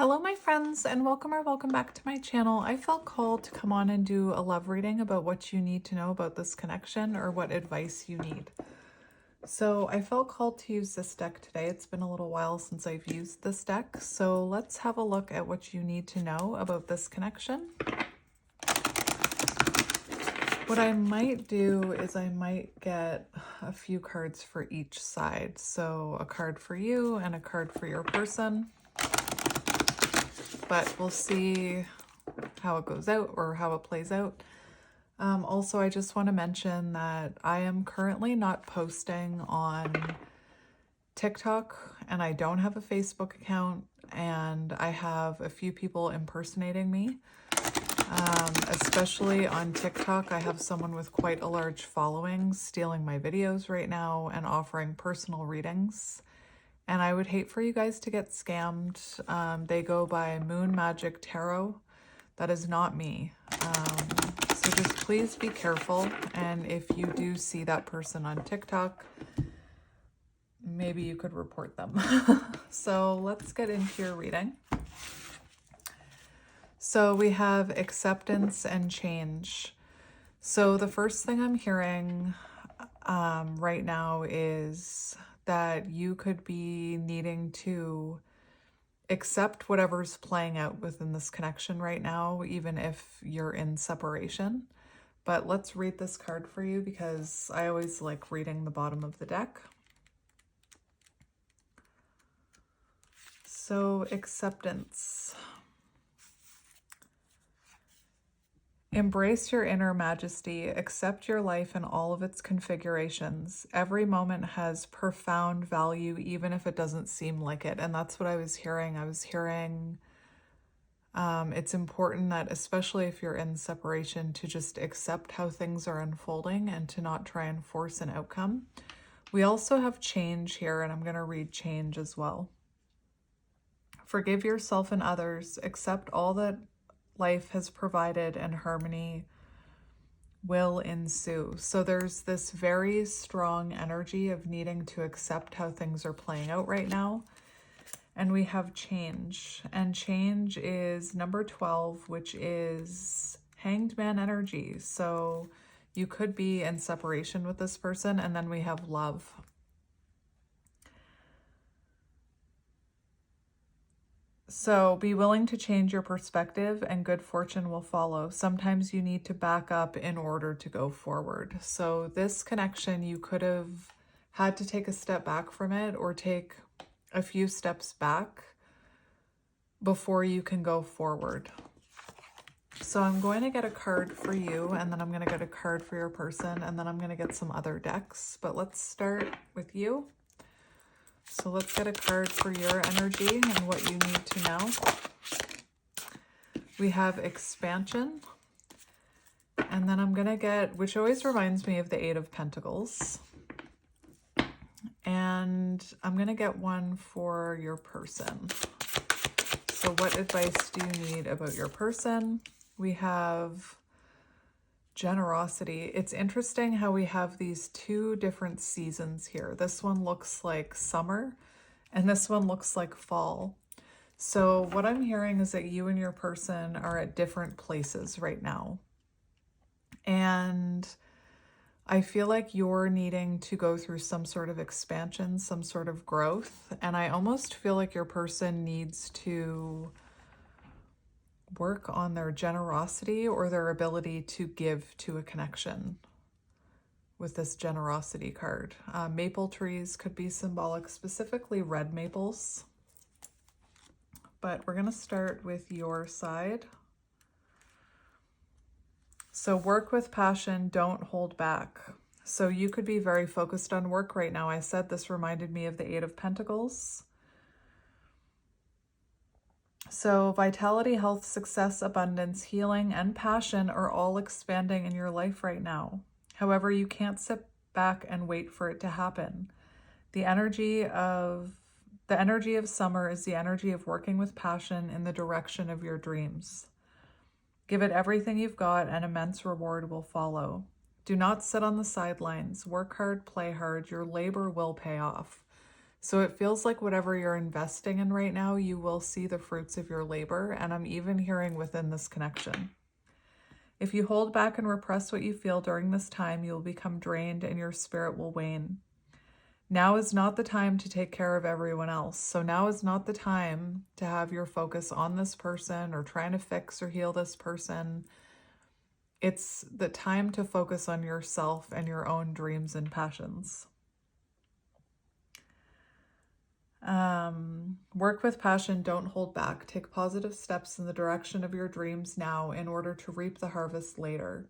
Hello my friends, and welcome back to my channel. I felt called to come on and do a love reading about what you need to know about this connection or what advice you need. So I felt called to use this deck today. It's been a little while since I've used this deck, so let's have a look at what you need to know about this connection. What I might do is I might get a few cards for each side. So a card for you and a card for your person. But we'll see how it goes out or how it plays out. Also, I just want to mention that I am currently not posting on TikTok and I don't have a Facebook account, and I have a few people impersonating me. Especially on TikTok, I have someone with quite a large following stealing my videos right now and offering personal readings. And I would hate for you guys to get scammed. They go by Moon Magic Tarot. That is not me. So just please be careful. And if you do see that person on TikTok, maybe you could report them. So let's get into your reading. So we have acceptance and change. So the first thing I'm hearing right now is that you could be needing to accept whatever's playing out within this connection right now, even if you're in separation. But let's read this card for you because I always like reading the bottom of the deck. So acceptance. Embrace your inner majesty. Accept your life in all of its configurations. Every moment has profound value, even if it doesn't seem like it. And that's what I was hearing. I was hearing it's important that, especially if you're in separation, to just accept how things are unfolding and to not try and force an outcome. We also have change here, and I'm going to read change as well. Forgive yourself and others. Accept all that life has provided, and harmony will ensue. So there's this very strong energy of needing to accept how things are playing out right now. And we have change, and change is number 12, which is Hanged Man energy. So you could be in separation with this person, and then we have love. So be willing to change your perspective and good fortune will follow. Sometimes you need to back up in order to go forward. So this connection, you could have had to take a step back from it or take a few steps back before you can go forward. So I'm going to get a card for you, and then I'm going to get a card for your person, and then I'm going to get some other decks. But let's start with you. So let's get a card for your energy and what you need to know. We have expansion. And then I'm going to get, which always reminds me of the Eight of Pentacles. And I'm going to get one for your person. So what advice do you need about your person? We have generosity. It's interesting how we have these two different seasons here. This one looks like summer and this one looks like fall. So what I'm hearing is that you and your person are at different places right now. And I feel like you're needing to go through some sort of expansion, some sort of growth. And I almost feel like your person needs to work on their generosity or their ability to give to a connection with this generosity card. Maple trees could be symbolic, specifically red maples. But we're going to start with your side. So work with passion, don't hold back. So you could be very focused on work right now. I said this reminded me of the Eight of Pentacles. So vitality, health, success, abundance, healing, and passion are all expanding in your life right now. However, you can't sit back and wait for it to happen. The energy of summer is the energy of working with passion in the direction of your dreams. Give it everything you've got and immense reward will follow. Do not sit on the sidelines. Work hard, play hard. Your labor will pay off. So it feels like whatever you're investing in right now, you will see the fruits of your labor. And I'm even hearing within this connection. If you hold back and repress what you feel during this time, you will become drained and your spirit will wane. Now is not the time to take care of everyone else. So now is not the time to have your focus on this person or trying to fix or heal this person. It's the time to focus on yourself and your own dreams and passions. Work with passion, don't hold back. Take positive steps in the direction of your dreams now in order to reap the harvest later.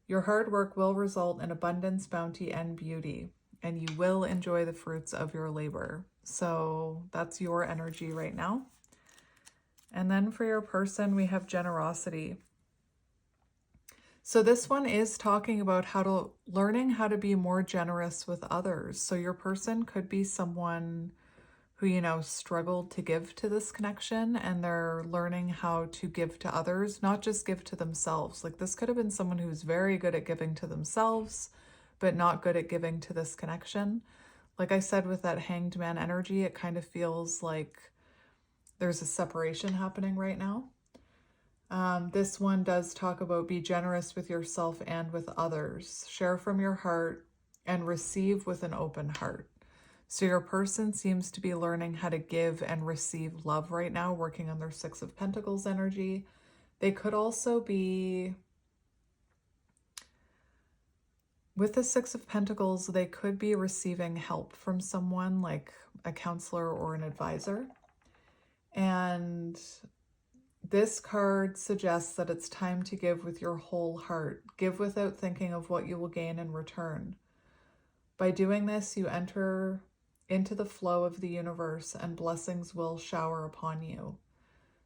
Your hard work will result in abundance, bounty, and beauty, and you will enjoy the fruits of your labor. So that's your energy right now. And then for your person, we have generosity. So this one is talking about learning how to be more generous with others. So your person could be someone who, struggled to give to this connection, and they're learning how to give to others, not just give to themselves. Like this could have been someone who's very good at giving to themselves, but not good at giving to this connection. Like I said, with that hanged man energy, it kind of feels like there's a separation happening right now. This one does talk about be generous with yourself and with others. Share from your heart and receive with an open heart. So your person seems to be learning how to give and receive love right now, working on their Six of Pentacles energy. They could also be, with the Six of Pentacles, they could be receiving help from someone like a counselor or an advisor. And this card suggests that it's time to give with your whole heart. Give without thinking of what you will gain in return. By doing this, you enter into the flow of the universe and blessings will shower upon you.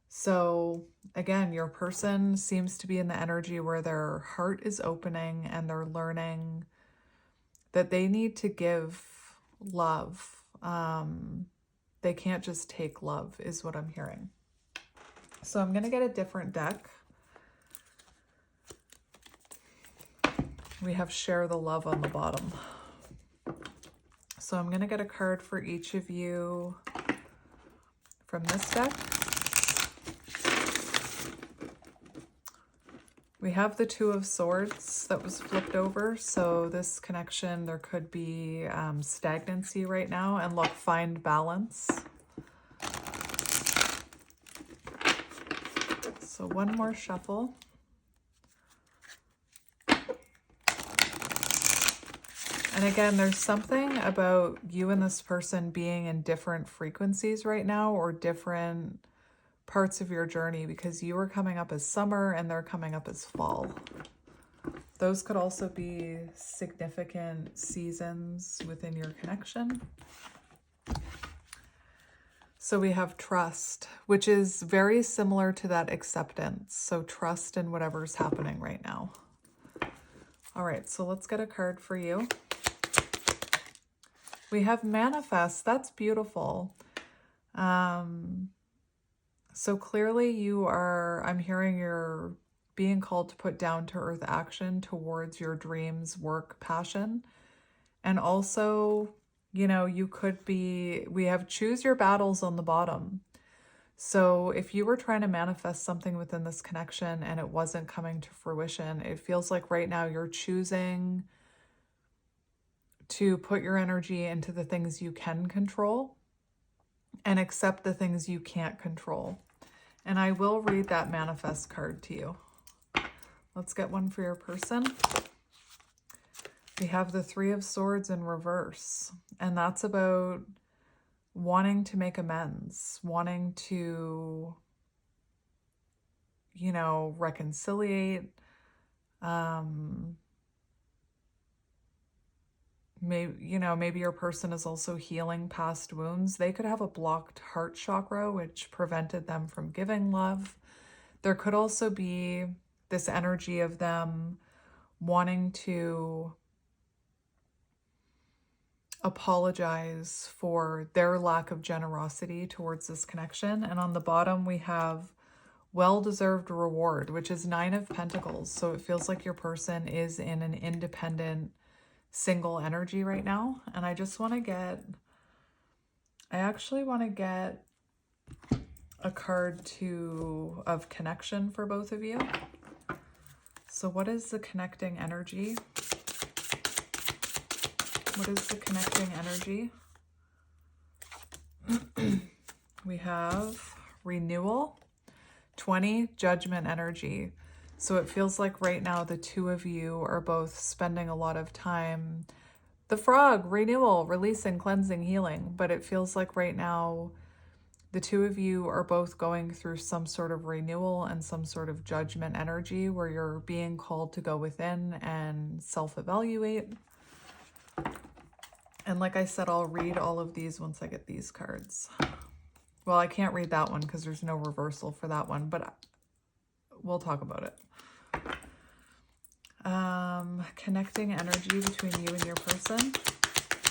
So again, your person seems to be in the energy where their heart is opening and they're learning that they need to give love. They can't just take love, is what I'm hearing. So I'm going to get a different deck. We have Share the Love on the bottom. So I'm going to get a card for each of you from this deck. We have the Two of Swords that was flipped over. So this connection, there could be stagnancy right now. And look, find balance. So one more shuffle. And again, there's something about you and this person being in different frequencies right now or different parts of your journey, because you are coming up as summer and they're coming up as fall. Those could also be significant seasons within your connection. So we have trust, which is very similar to that acceptance. So trust in whatever's happening right now. All right, so let's get a card for you. We have manifest. That's beautiful. So clearly I'm hearing you're being called to put down to earth action towards your dreams, work, passion. And also, you could be, we have choose your battles on the bottom. So if you were trying to manifest something within this connection and it wasn't coming to fruition, it feels like right now you're choosing to put your energy into the things you can control and accept the things you can't control. And I will read that manifest card to you. Let's get one for your person. We have the Three of Swords in reverse, and that's about wanting to make amends, wanting to, reconciliate. Maybe your person is also healing past wounds. They could have a blocked heart chakra, which prevented them from giving love. There could also be this energy of them wanting to apologize for their lack of generosity towards this connection. And on the bottom, we have well-deserved reward, which is Nine of Pentacles. So it feels like your person is in an independent, single energy right now. And I just want to get I actually want to get a card of connection for both of you. So what is the connecting energy? What is the connecting energy? We have renewal, 20, judgment energy. So it feels like right now the two of you are both spending a lot of time. The frog, renewal, releasing, cleansing, healing. But it feels like right now the two of you are both going through some sort of renewal and some sort of judgment energy where you're being called to go within and self-evaluate. And like I said, I'll read all of these once I get these cards. Well, I can't read that one because there's no reversal for that one, but we'll talk about it. Connecting energy between you and your person.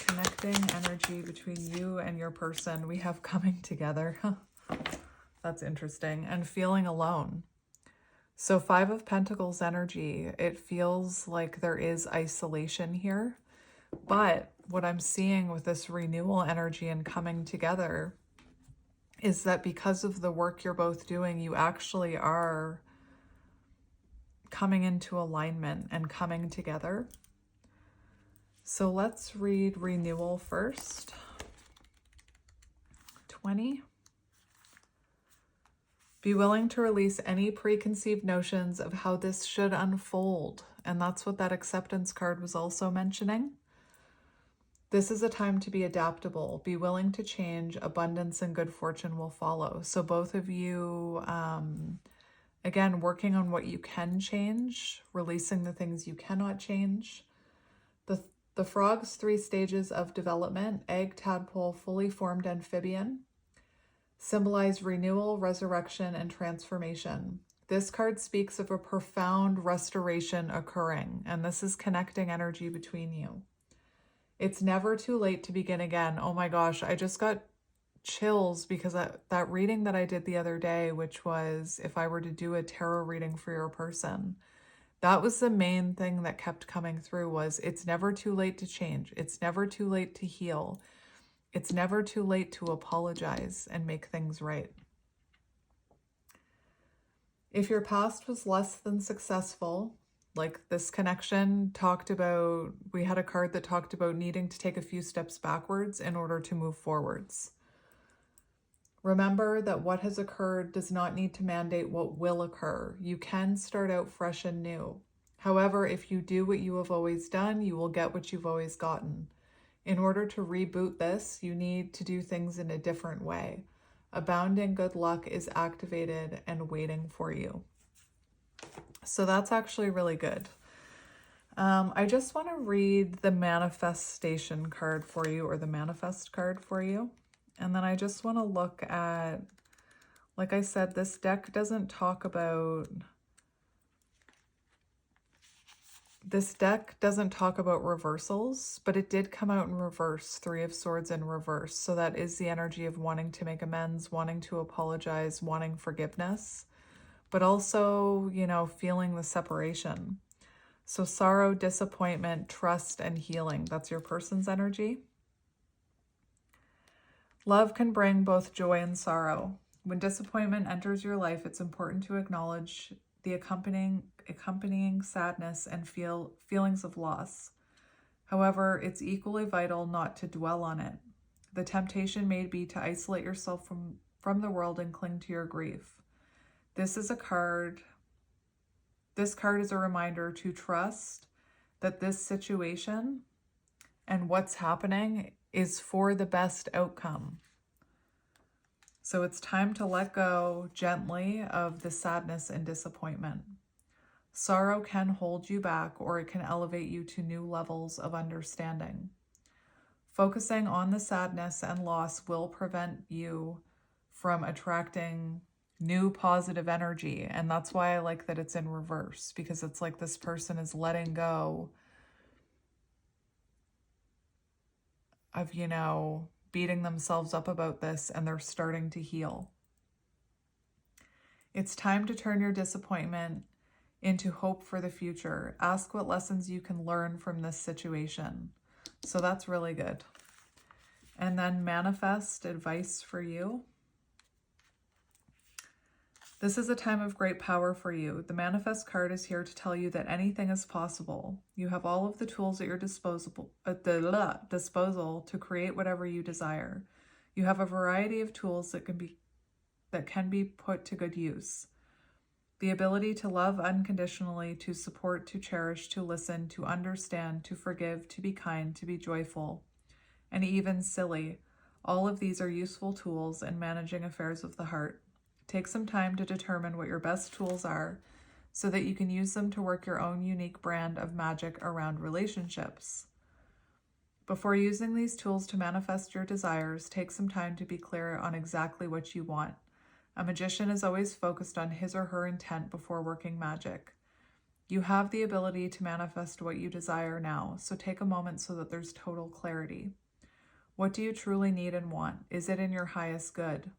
Connecting energy between you and your person. We have coming together. That's interesting. And feeling alone. So 5 of Pentacles energy. It feels like there is isolation here. But what I'm seeing with this renewal energy and coming together is that because of the work you're both doing, you actually are coming into alignment and coming together. So let's read renewal first. 20. Be willing to release any preconceived notions of how this should unfold. And that's what that acceptance card was also mentioning. This is a time to be adaptable. Be willing to change. Abundance and good fortune will follow. So both of you, again, working on what you can change, releasing the things you cannot change. The frog's 3 stages of development: egg, tadpole, fully formed amphibian, symbolize renewal, resurrection, and transformation. This card speaks of a profound restoration occurring, and this is connecting energy between you. It's never too late to begin again. Oh my gosh, I just got chills because that reading that I did the other day, which was if I were to do a tarot reading for your person, that was the main thing that kept coming through was it's never too late to change. It's never too late to heal. It's never too late to apologize and make things right. If your past was less than successful, like this connection talked about, we had a card that talked about needing to take a few steps backwards in order to move forwards. Remember that what has occurred does not need to mandate what will occur. You can start out fresh and new. However, if you do what you have always done, you will get what you've always gotten. In order to reboot this, you need to do things in a different way. Abounding good luck is activated and waiting for you. So that's actually really good. I just want to read the manifestation card for you, or the manifest card for you. And then I just want to look at, like I said, this deck doesn't talk about, reversals, but it did come out in reverse, 3 of Swords in reverse. So that is the energy of wanting to make amends, wanting to apologize, wanting forgiveness, but also, you know, feeling the separation. So sorrow, disappointment, trust, and healing. That's your person's energy. Love can bring both joy and sorrow. When disappointment enters your life, it's important to acknowledge the accompanying sadness and feelings of loss. However, it's equally vital not to dwell on it. The temptation may be to isolate yourself from the world and cling to your grief. This card is a reminder to trust that this situation and what's happening is for the best outcome. So it's time to let go gently of the sadness and disappointment. Sorrow can hold you back, or it can elevate you to new levels of understanding. Focusing on the sadness and loss will prevent you from attracting new positive energy. And that's why I like that it's in reverse, because it's like this person is letting go of, you know, beating themselves up about this, and they're starting to heal. It's time to turn your disappointment into hope for the future. Ask what lessons you can learn from this situation. So that's really good. And then manifest advice for you. This is a time of great power for you. The manifest card is here to tell you that anything is possible. You have all of the tools at your disposal to create whatever you desire. You have a variety of tools that can be put to good use. The ability to love unconditionally, to support, to cherish, to listen, to understand, to forgive, to be kind, to be joyful, and even silly. All of these are useful tools in managing affairs of the heart. Take some time to determine what your best tools are so that you can use them to work your own unique brand of magic around relationships. Before using these tools to manifest your desires, take some time to be clear on exactly what you want. A magician is always focused on his or her intent before working magic. You have the ability to manifest what you desire now, so take a moment so that there's total clarity. What do you truly need and want? Is it in your highest good?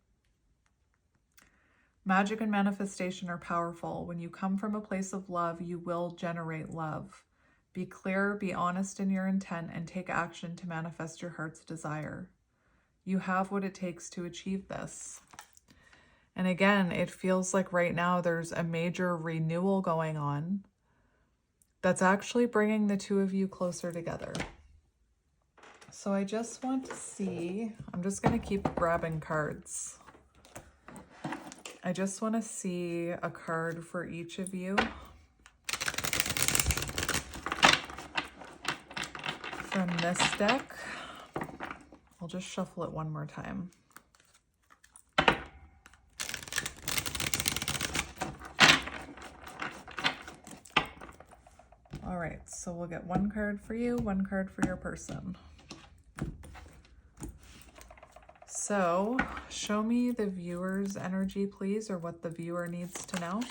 Magic and manifestation are powerful. When you come from a place of love, you will generate love. Be clear, be honest in your intent, and take action to manifest your heart's desire. You have what it takes to achieve this. And again, it feels like right now there's a major renewal going on that's actually bringing the two of you closer together. So I just want to see, I'm just going to keep grabbing cards. I just want to see a card for each of you from this deck. I'll just shuffle it one more time. All right, so we'll get one card for you, one card for your person. So show me the viewer's energy, please, or what the viewer needs to know.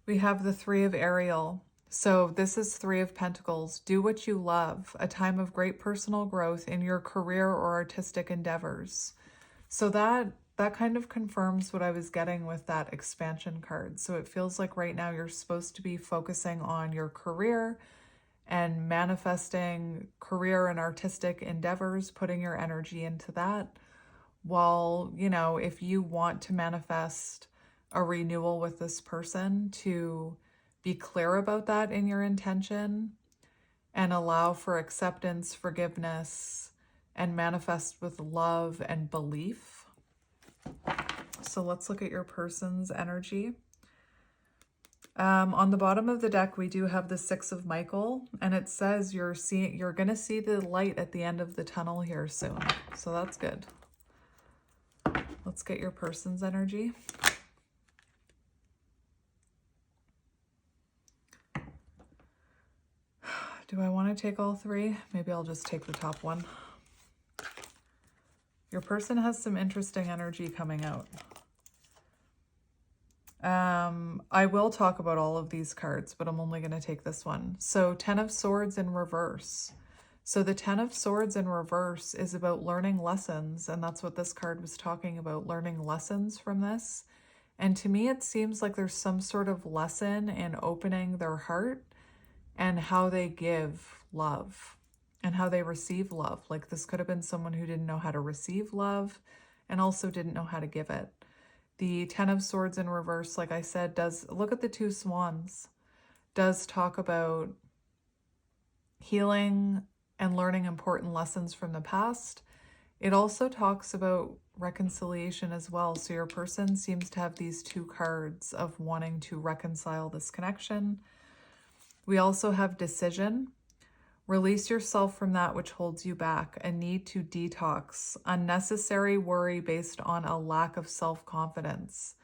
We have the Three of Ariel. So this is Three of Pentacles. Do what you love, a time of great personal growth in your career or artistic endeavors. So that kind of confirms what I was getting with that expansion card. So it feels like right now you're supposed to be focusing on your career and manifesting career and artistic endeavors, putting your energy into that. While, you know, if you want to manifest a renewal with this person, to be clear about that in your intention and allow for acceptance, forgiveness, and manifest with love and belief. So let's look at your person's energy. On the bottom of the deck, we do have the Six of Michael, and it says you're going to see the light at the end of the tunnel here soon. So that's good. Let's get your person's energy. Do I want to take all three? Maybe I'll just take the top one. Your person has some interesting energy coming out. I will talk about all of these cards, but I'm only going to take this one. So Ten of Swords in reverse. So the Ten of Swords in reverse is about learning lessons, and that's what this card was talking about, learning lessons from this. And to me, it seems like there's some sort of lesson in opening their heart and how they give love and how they receive love. Like this could have been someone who didn't know how to receive love and also didn't know how to give it. The Ten of Swords in reverse, like I said, does look at the two swans, does talk about healing and learning important lessons from the past. It also talks about reconciliation as well. So your person seems to have these two cards of wanting to reconcile this connection. We also have decision. Release yourself from that which holds you back, a need to detox, unnecessary worry based on a lack of self-confidence.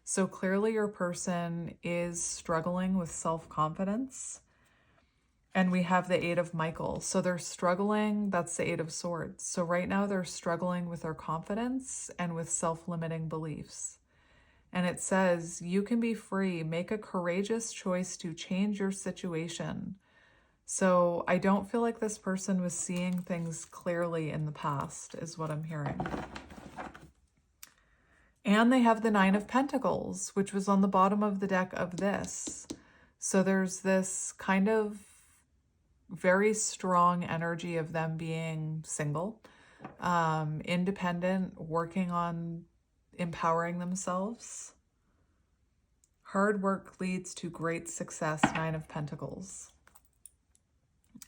So clearly your person is struggling with self-confidence. And we have the Eight of Michael. So they're struggling, that's the Eight of Swords. So right now they're struggling with their confidence and with self-limiting beliefs. And it says, you can be free, make a courageous choice to change your situation. So I don't feel like this person was seeing things clearly in the past, is what I'm hearing. And they have the Nine of Pentacles, which was on the bottom of the deck of this. So there's this kind of very strong energy of them being single, independent, working on empowering themselves. Hard work leads to great success, 9 of Pentacles.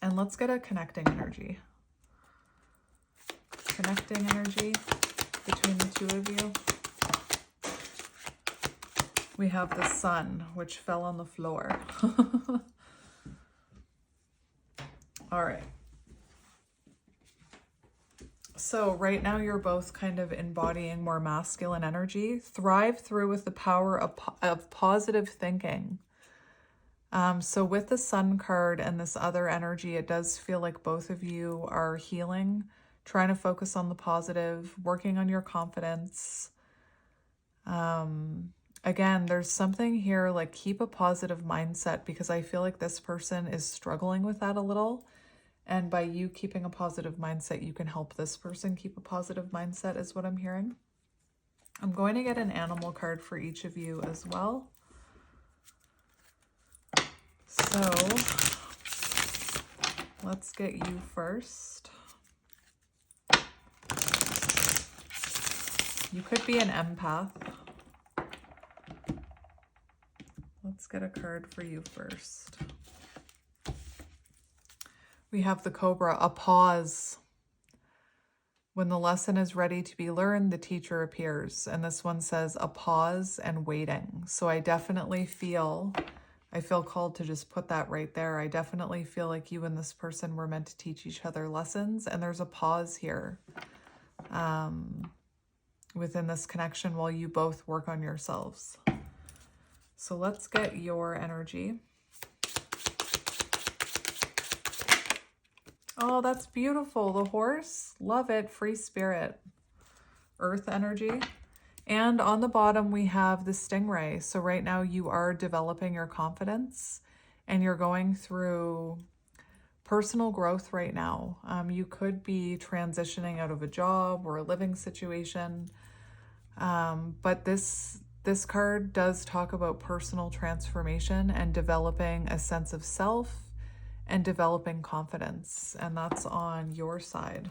And let's get a connecting energy. Connecting energy between the two of you. We have the Sun, which fell on the floor. All right. So right now you're both kind of embodying more masculine energy. Thrive through with the power of positive thinking. So with the Sun card and this other energy, it does feel like both of you are healing, trying to focus on the positive, working on your confidence. Again, there's something here like keep a positive mindset, because I feel like this person is struggling with that a little. And by you keeping a positive mindset, you can help this person keep a positive mindset, is what I'm hearing. I'm going to get an animal card for each of you as well. So let's get you first. You could be an empath. Let's get a card for you first. We have the Cobra, a pause. When the lesson is ready to be learned, the teacher appears. And this one says a pause and waiting. So I definitely feel called to just put that right there. I definitely feel like you and this person were meant to teach each other lessons. And there's a pause here within this connection while you both work on yourselves. So let's get your energy. Oh, that's beautiful. The horse, love it. Free spirit, earth energy. And on the bottom, we have the stingray. So right now you are developing your confidence and you're going through personal growth right now. You could be transitioning out of a job or a living situation. But this card does talk about personal transformation and developing a sense of self and developing confidence, and that's on your side.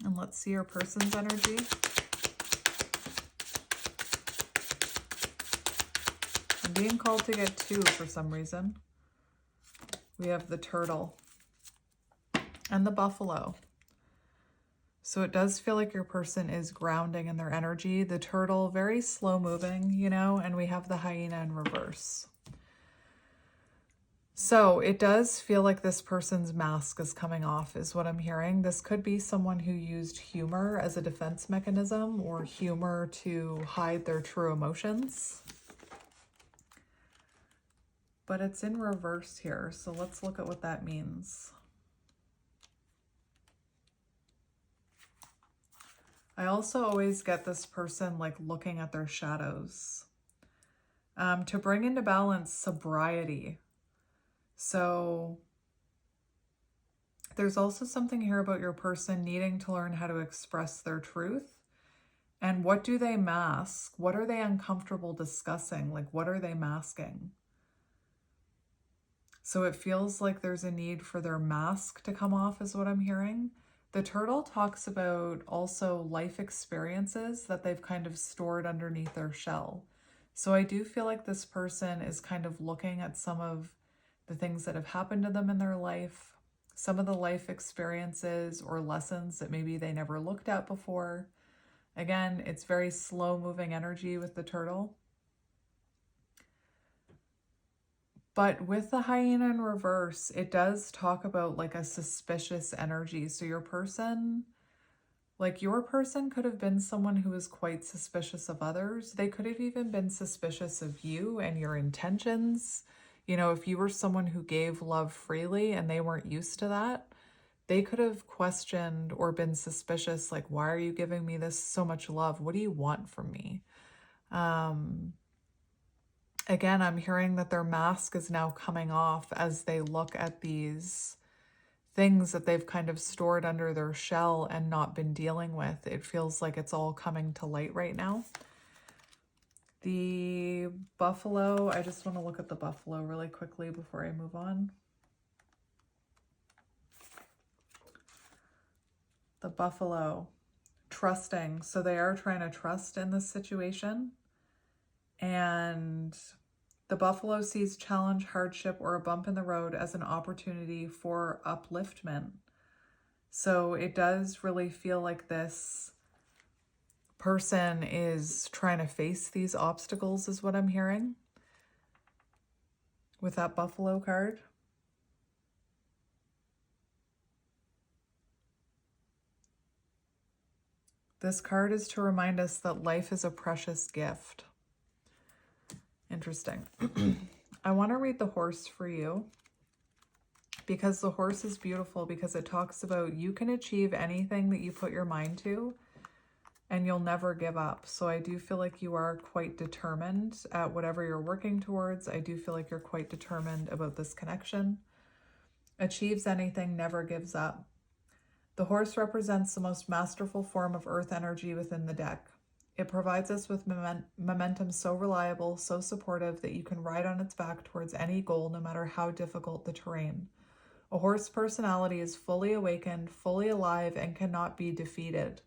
And let's see your person's energy. I'm being called to get 2 for some reason. We have the turtle and the buffalo. So it does feel like your person is grounding in their energy. The turtle, very slow moving, you know, and we have the hyena in reverse. So it does feel like this person's mask is coming off, is what I'm hearing. This could be someone who used humor as a defense mechanism or humor to hide their true emotions. But it's in reverse here, so let's look at what that means. I also always get this person like looking at their shadows. To bring into balance sobriety. So there's also something here about your person needing to learn how to express their truth. And what do they mask? What are they uncomfortable discussing? Like, what are they masking? So it feels like there's a need for their mask to come off, is what I'm hearing. The turtle talks about also life experiences that they've kind of stored underneath their shell. So I do feel like this person is kind of looking at some of the things that have happened to them in their life, some of the life experiences or lessons that maybe they never looked at before. Again, it's very slow moving energy with the turtle. But with the hyena in reverse, it does talk about like a suspicious energy. So your person could have been someone who was quite suspicious of others. They could have even been suspicious of you and your intentions. You know, if you were someone who gave love freely and they weren't used to that, they could have questioned or been suspicious, like, why are you giving me this so much love? What do you want from me? Again, I'm hearing that their mask is now coming off as they look at these things that they've kind of stored under their shell and not been dealing with. It feels like it's all coming to light right now. The buffalo, I just want to look at the buffalo really quickly before I move on. The buffalo, trusting. So they are trying to trust in this situation. And the buffalo sees challenge, hardship, or a bump in the road as an opportunity for upliftment. So it does really feel like this person is trying to face these obstacles, is what I'm hearing with that buffalo card. This card is to remind us that life is a precious gift. Interesting. I want to read the horse for you because the horse is beautiful, because it talks about you can achieve anything that you put your mind to and you'll never give up. So I do feel like you are quite determined at whatever you're working towards. I do feel like you're quite determined about this connection. Achieves anything, never gives up. The horse represents the most masterful form of earth energy within the deck. It provides us with momentum so reliable, so supportive that you can ride on its back towards any goal, no matter how difficult the terrain. A horse personality is fully awakened, fully alive, and cannot be defeated.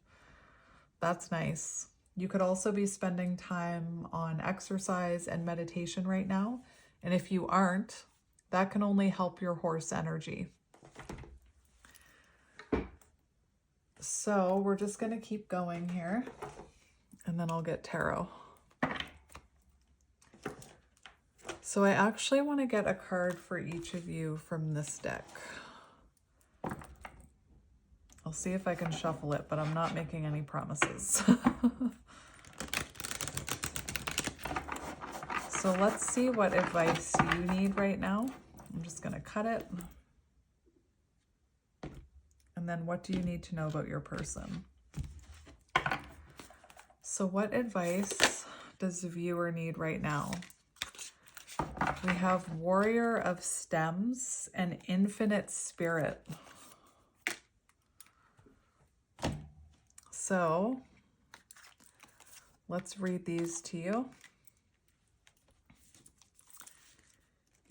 That's nice. You could also be spending time on exercise and meditation right now. And if you aren't, that can only help your horse energy. So we're just going to keep going here, and then I'll get tarot. So I actually want to get a card for each of you from this deck. I'll see if I can shuffle it, but I'm not making any promises. So let's see what advice you need right now. I'm just going to cut it. And then what do you need to know about your person? So what advice does the viewer need right now? We have Warrior of Stems and Infinite Spirit. So let's read these to you.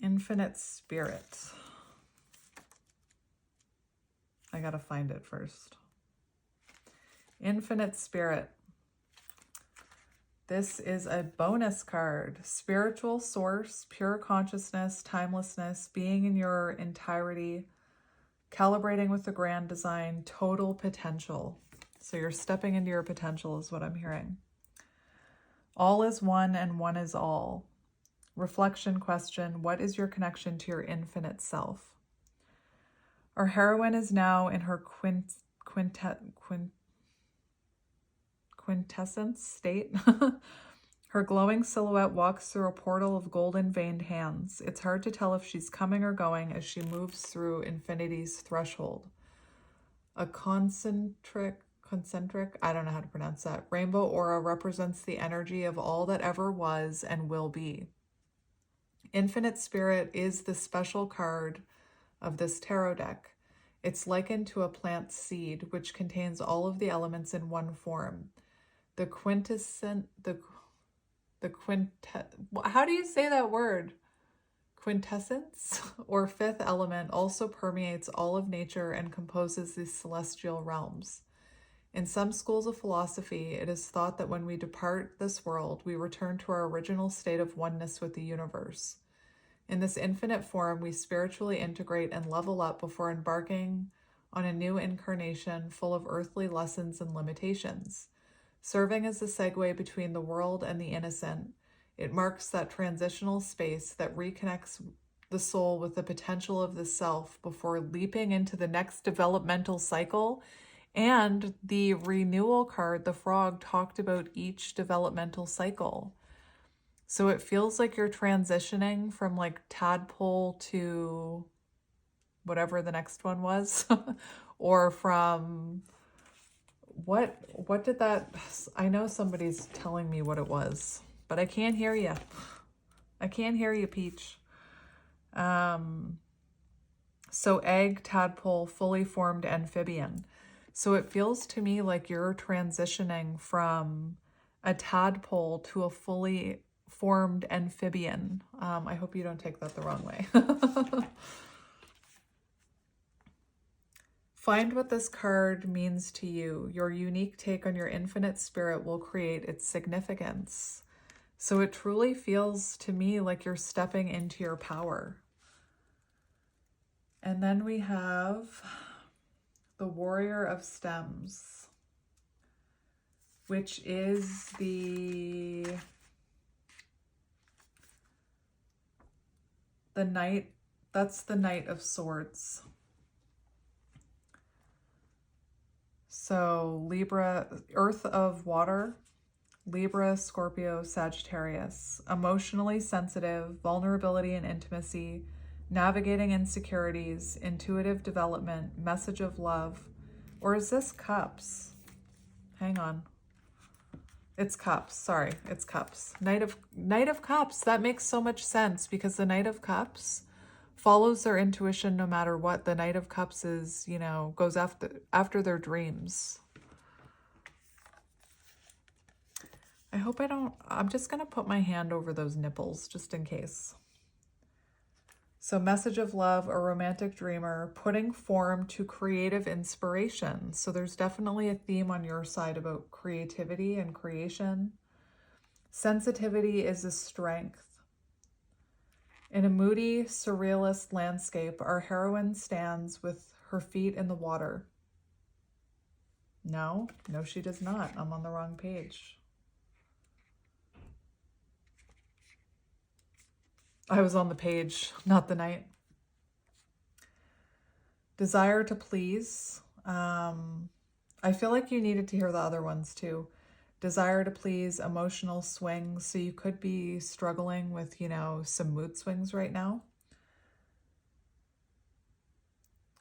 Infinite Spirit. I gotta find it first. Infinite Spirit. This is a bonus card. Spiritual source, pure consciousness, timelessness, being in your entirety, calibrating with the grand design, total potential. So you're stepping into your potential is what I'm hearing. All is one and one is all. Reflection question, what is your connection to your infinite self? Our heroine is now in her quintessence state. Her glowing silhouette walks through a portal of golden veined hands. It's hard to tell if she's coming or going as she moves through infinity's threshold. A concentric, I don't know how to pronounce that, rainbow aura represents the energy of all that ever was and will be. Infinite Spirit is the special card of this tarot deck. It's likened to a plant seed, which contains all of the elements in one form. The how do you say that word? Quintessence, or fifth element, also permeates all of nature and composes the celestial realms. In some schools of philosophy, it is thought that when we depart this world, we return to our original state of oneness with the universe. In this infinite form, we spiritually integrate and level up before embarking on a new incarnation full of earthly lessons and limitations. Serving as a segue between the world and the innocent, it marks that transitional space that reconnects the soul with the potential of the self before leaping into the next developmental cycle. And the renewal card, the frog, talked about each developmental cycle. So it feels like you're transitioning from like tadpole to whatever the next one was, or from what did that, I know somebody's telling me what it was, but I can't hear you. I can't hear you, Peach. So egg, tadpole, fully formed amphibian. So it feels to me like you're transitioning from a tadpole to a fully formed amphibian. I hope you don't take that the wrong way. Find what this card means to you. Your unique take on your infinite spirit will create its significance. So it truly feels to me like you're stepping into your power. And then we have the Warrior of Stems, which is the Knight, that's the Knight of Swords. So Libra, Earth of Water, Libra, Scorpio, Sagittarius. Emotionally sensitive, vulnerability and intimacy, navigating insecurities, intuitive development, message of love. Or is this Cups? Hang on. It's Cups. Sorry, it's Cups. Knight of Cups. That makes so much sense because the Knight of Cups follows their intuition no matter what. The Knight of Cups is, you know, goes after their dreams. I hope I don't, I'm just going to put my hand over those nipples just in case. So message of love, a romantic dreamer, putting form to creative inspiration. So there's definitely a theme on your side about creativity and creation. Sensitivity is a strength. In a moody, surrealist landscape, our heroine stands with her feet in the water. No, she does not. I'm on the wrong page. I was on the page, not the Knight. Desire to please. I feel like you needed to hear the other ones too. Desire to please, emotional swings. So you could be struggling with, you know, some mood swings right now.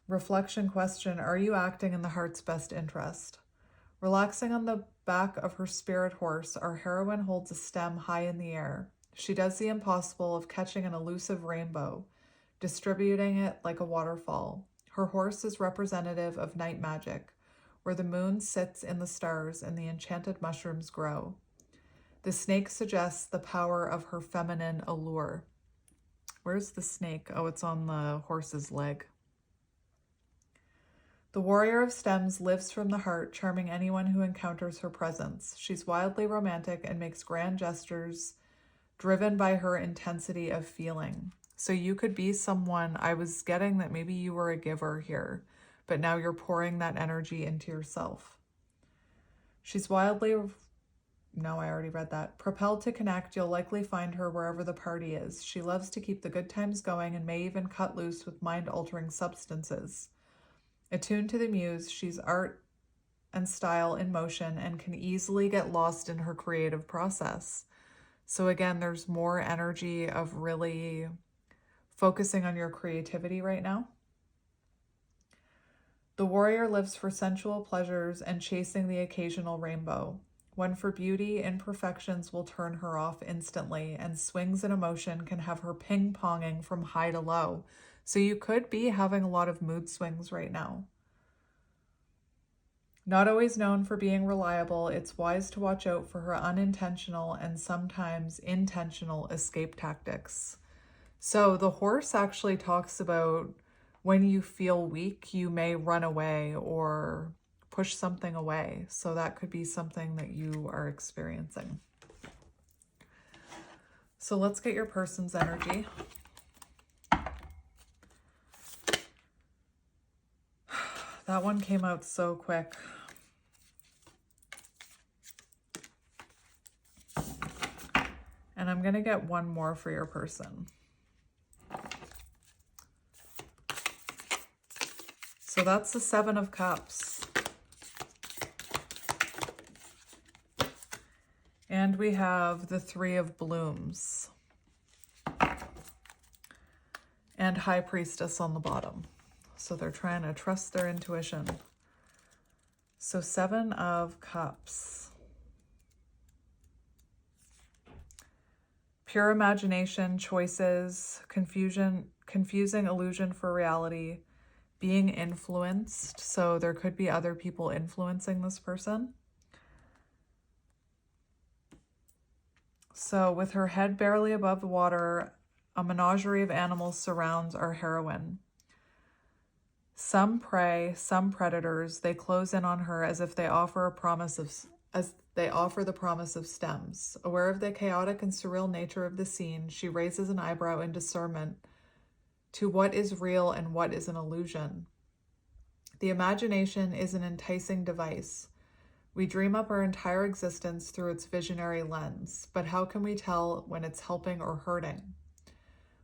Reflection question, are you acting in the heart's best interest? Relaxing on the back of her spirit horse, our heroine holds a stem high in the air. She does the impossible of catching an elusive rainbow, distributing it like a waterfall. Her horse is representative of night magic, where the moon sits in the stars and the enchanted mushrooms grow. The snake suggests the power of her feminine allure. Where's the snake? Oh, it's on the horse's leg. The Warrior of Stems lives from the heart, charming anyone who encounters her presence. She's wildly romantic and makes grand gestures, driven by her intensity of feeling. So you could be someone, I was getting that maybe you were a giver here, but now you're pouring that energy into yourself. She's wildly, no, I already read that. Propelled to connect, you'll likely find her wherever the party is. She loves to keep the good times going and may even cut loose with mind-altering substances. Attuned to the muse, she's art and style in motion and can easily get lost in her creative process. So again, there's more energy of really focusing on your creativity right now. The warrior lives for sensual pleasures and chasing the occasional rainbow. One for beauty, imperfections will turn her off instantly, and swings in emotion can have her ping-ponging from high to low. So you could be having a lot of mood swings right now. Not always known for being reliable, it's wise to watch out for her unintentional and sometimes intentional escape tactics. So the horse actually talks about when you feel weak, you may run away or push something away. So that could be something that you are experiencing. So let's get your person's energy. That one came out so quick. And I'm going to get one more for your person. So that's the Seven of Cups. And we have the Three of Blooms. And High Priestess on the bottom. So they're trying to trust their intuition. So Seven of Cups. Pure imagination, choices, confusing illusion for reality, being influenced. So there could be other people influencing this person. So with her head barely above the water, a menagerie of animals surrounds our heroine. Some prey, some predators, they close in on her as if they offer the promise of stems. Aware of the chaotic and surreal nature of the scene, she raises an eyebrow in discernment to what is real and what is an illusion. The imagination is an enticing device. We dream up our entire existence through its visionary lens, but how can we tell when it's helping or hurting?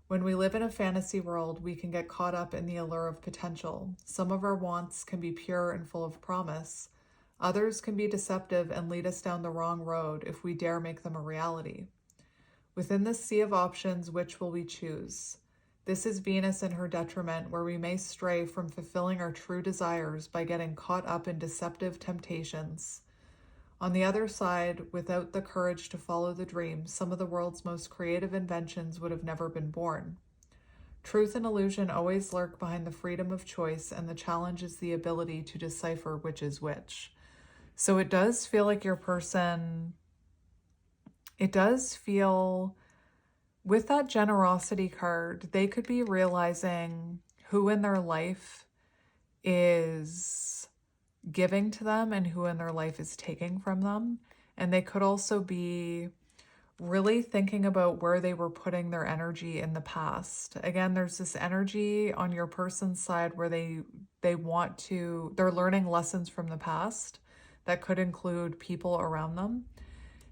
When we live in a fantasy world, we can get caught up in the allure of potential. Some of our wants can be pure and full of promise. Others can be deceptive and lead us down the wrong road if we dare make them a reality. Within this sea of options, which will we choose? This is Venus in her detriment, where we may stray from fulfilling our true desires by getting caught up in deceptive temptations. On the other side, without the courage to follow the dream, some of the world's most creative inventions would have never been born. Truth and illusion always lurk behind the freedom of choice, and the challenge is the ability to decipher which is which. So it does feel like your person, it does feel, with that generosity card, they could be realizing who in their life is giving to them and who in their life is taking from them. And they could also be really thinking about where they were putting their energy in the past. Again, there's this energy on your person's side where they're learning lessons from the past that could include people around them.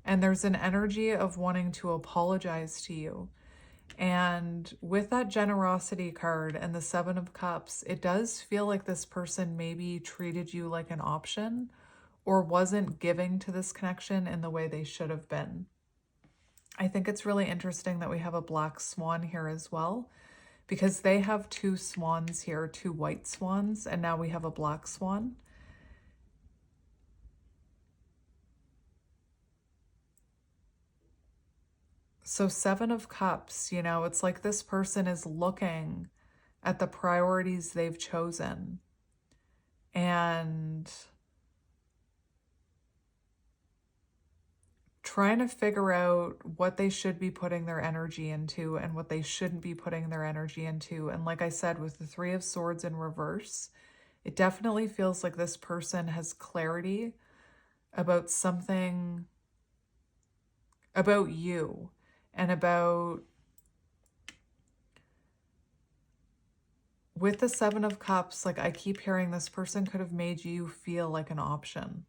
And there's an energy of wanting to apologize to you. And with that generosity card and the Seven of Cups, it does feel like this person maybe treated you like an option or wasn't giving to this connection in the way they should have been. I think it's really interesting that we have a black swan here as well, because they have two swans here, two white swans, and now we have a black swan. So Seven of Cups, it's like this person is looking at the priorities they've chosen and trying to figure out what they should be putting their energy into and what they shouldn't be putting their energy into. And like I said, with the Three of Swords in reverse, it definitely feels like this person has clarity about something about you. And with the Seven of Cups, like I keep hearing, this person could have made you feel like an option.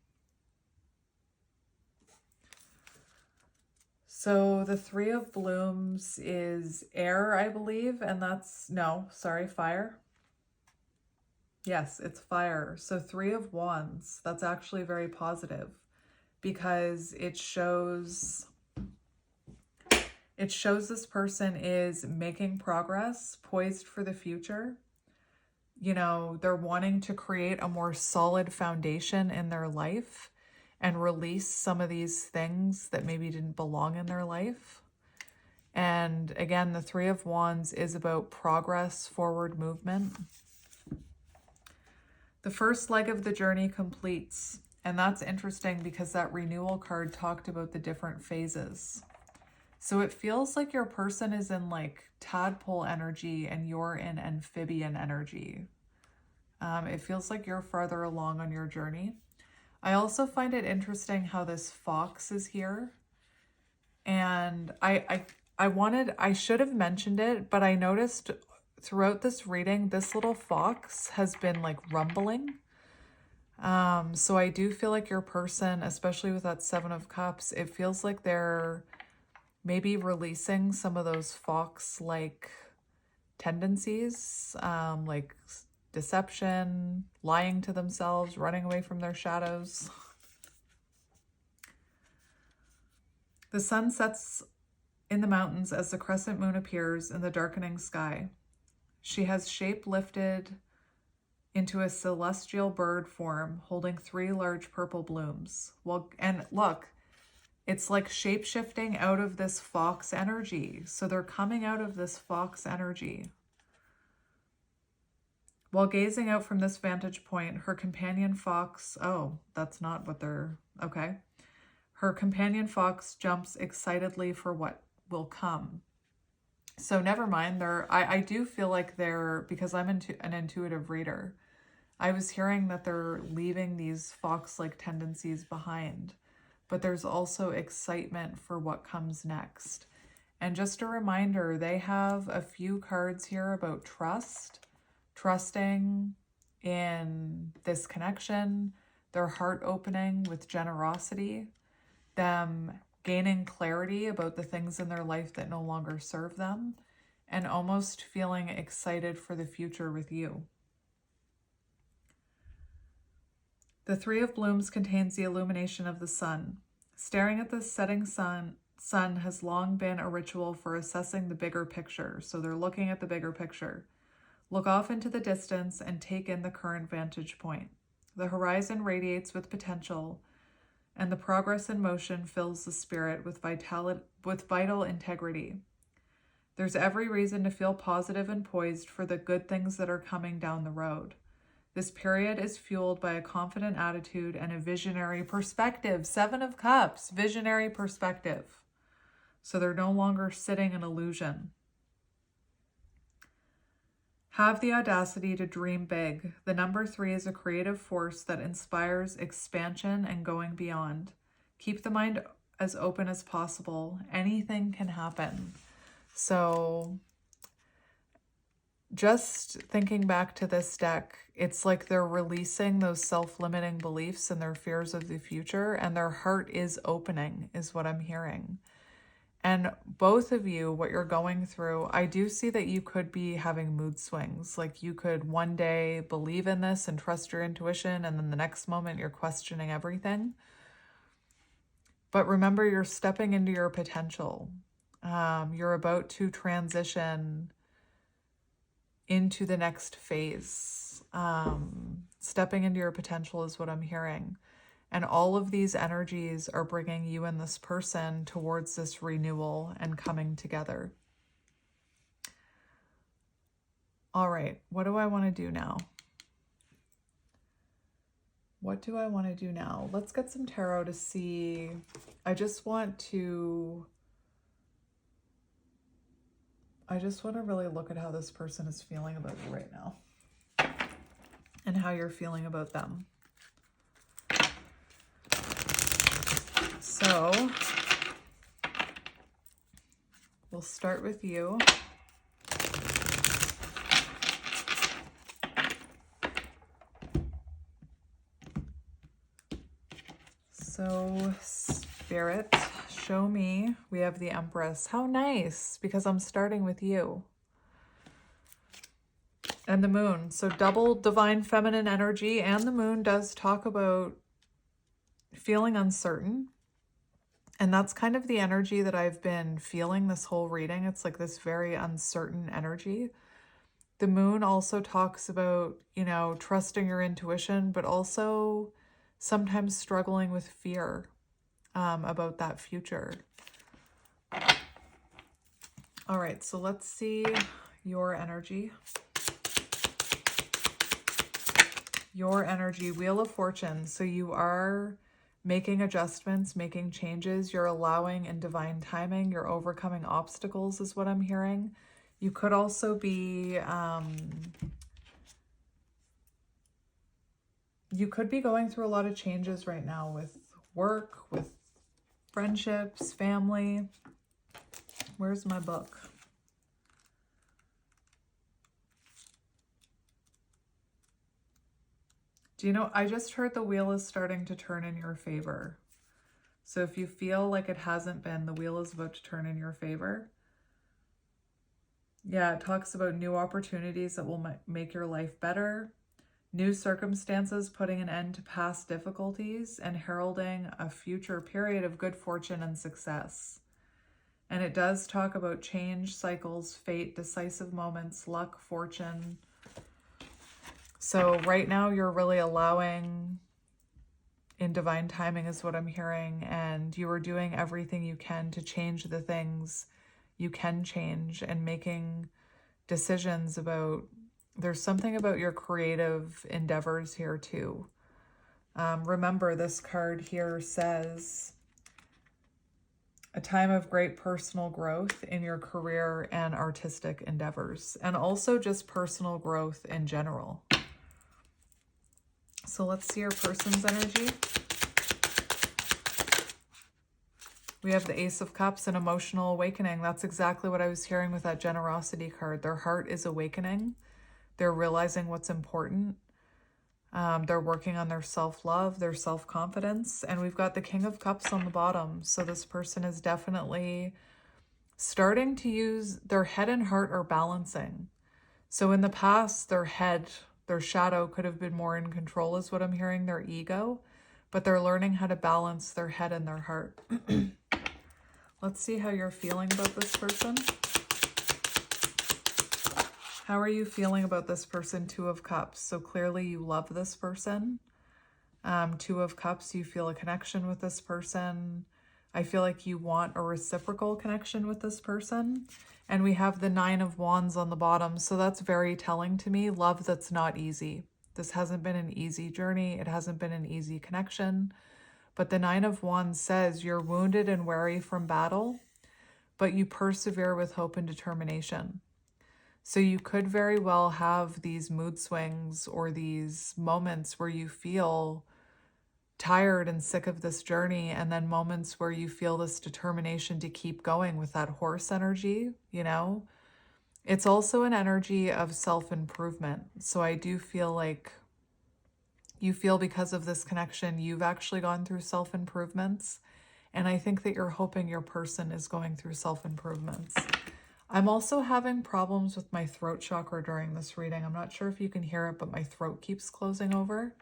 So the Three of Blooms is air, I believe, and fire. Yes, it's fire. So Three of Wands, that's actually very positive because it shows this person is making progress, poised for the future. They're wanting to create a more solid foundation in their life and release some of these things that maybe didn't belong in their life. And again, the Three of Wands is about progress, forward movement. The first leg of the journey completes. And that's interesting because that renewal card talked about the different phases. So it feels like your person is in like tadpole energy and you're in amphibian energy. It feels like you're farther along on your journey. I also find it interesting how this fox is here. And I should have mentioned it, but I noticed throughout this reading, this little fox has been like rumbling. So I do feel like your person, especially with that Seven of Cups, it feels like they're maybe releasing some of those fox-like tendencies, like deception, lying to themselves, running away from their shadows. The sun sets in the mountains as the crescent moon appears in the darkening sky. She has shape lifted into a celestial bird form, holding 3 large purple blooms. And look, it's like shape-shifting out of this fox energy. So they're coming out of this fox energy. While gazing out from this vantage point, her companion fox, that's not what they're, okay. Her companion fox jumps excitedly for what will come. So never mind, I do feel like because I'm an intuitive reader, I was hearing that they're leaving these fox-like tendencies behind, but there's also excitement for what comes next. And just a reminder, they have a few cards here about trust, trusting in this connection, their heart opening with generosity, them gaining clarity about the things in their life that no longer serve them, and almost feeling excited for the future with you. The Three of Blooms contains the illumination of the sun. Staring at the setting sun has long been a ritual for assessing the bigger picture. So they're looking at the bigger picture. Look off into the distance and take in the current vantage point. The horizon radiates with potential, and the progress in motion fills the spirit with vital integrity. There's every reason to feel positive and poised for the good things that are coming down the road. This period is fueled by a confident attitude and a visionary perspective. 7 of Cups, visionary perspective. So they're no longer sitting in illusion. Have the audacity to dream big. The number 3 is a creative force that inspires expansion and going beyond. Keep the mind as open as possible. Anything can happen. So just thinking back to this deck, it's like they're releasing those self-limiting beliefs and their fears of the future, and their heart is opening, is what I'm hearing. And both of you, what you're going through, I do see that you could be having mood swings. Like you could one day believe in this and trust your intuition, and then the next moment you're questioning everything. But remember, you're stepping into your potential. You're about to transition into the next phase. Stepping into your potential is what I'm hearing. And all of these energies are bringing you and this person towards this renewal and coming together. All right, what do I want to do now? What do I want to do now? Let's get some tarot to see. I just want to really look at how this person is feeling about you right now and how you're feeling about them. So we'll start with you. So Spirit, show me. We have the Empress. How nice, because I'm starting with you. And the Moon. So double divine feminine energy, and the Moon does talk about feeling uncertain. And that's kind of the energy that I've been feeling this whole reading. It's like this very uncertain energy. The Moon also talks about, you know, trusting your intuition, but also sometimes struggling with fear about that future. All right, so let's see your energy. Your energy, Wheel of Fortune. So you are making adjustments, making changes. You're allowing in divine timing. You're overcoming obstacles is what I'm hearing. You could also be, you could be going through a lot of changes right now with work, with friendships, family. Where's my book? Do you know, I just heard the wheel is starting to turn in your favor. So if you feel like it hasn't been, the wheel is about to turn in your favor. Yeah, it talks about new opportunities that will make your life better, new circumstances putting an end to past difficulties, and heralding a future period of good fortune and success. And it does talk about change, cycles, fate, decisive moments, luck, fortune. So right now you're really allowing in divine timing is what I'm hearing, and you are doing everything you can to change the things you can change and making decisions about, there's something about your creative endeavors here too. Remember, this card here says a time of great personal growth in your career and artistic endeavors, and also just personal growth in general. So let's see your person's energy. We have the Ace of Cups and emotional awakening. That's exactly what I was hearing with that generosity card. Their heart is awakening. They're realizing what's important. They're working on their self-love, their self-confidence. And we've got the King of Cups on the bottom. So this person is definitely starting to use their head and heart are balancing. So in the past, their head, their shadow could have been more in control is what I'm hearing, their ego. But they're learning how to balance their head and their heart. Let's see how you're feeling about this person. How are you feeling about this person? Two of Cups. So clearly you love this person. Two of Cups, you feel a connection with this person. I feel like you want a reciprocal connection with this person. And we have the Nine of Wands on the bottom. So that's very telling to me. Love that's not easy. This hasn't been an easy journey. It hasn't been an easy connection. But the Nine of Wands says you're wounded and weary from battle, but you persevere with hope and determination. So you could very well have these mood swings or these moments where you feel tired and sick of this journey, and then moments where you feel this determination to keep going with that horse energy, you know? It's also an energy of self-improvement. So I do feel like you feel because of this connection, you've actually gone through self-improvements. And I think that you're hoping your person is going through self-improvements. I'm also having problems with my throat chakra during this reading. I'm not sure if you can hear it, but my throat keeps closing over.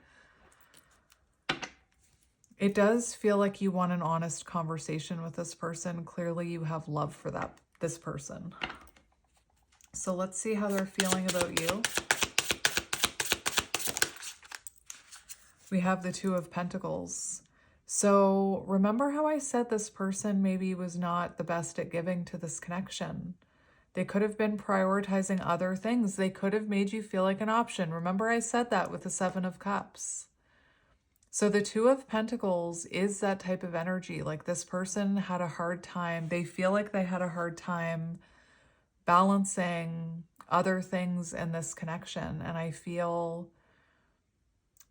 It does feel like you want an honest conversation with this person. Clearly you have love for this person. So let's see how they're feeling about you. We have the Two of Pentacles. So remember how I said this person maybe was not the best at giving to this connection. They could have been prioritizing other things. They could have made you feel like an option. Remember I said that with the Seven of Cups. So the Two of Pentacles is that type of energy. Like this person had a hard time. They feel like they had a hard time balancing other things in this connection. And I feel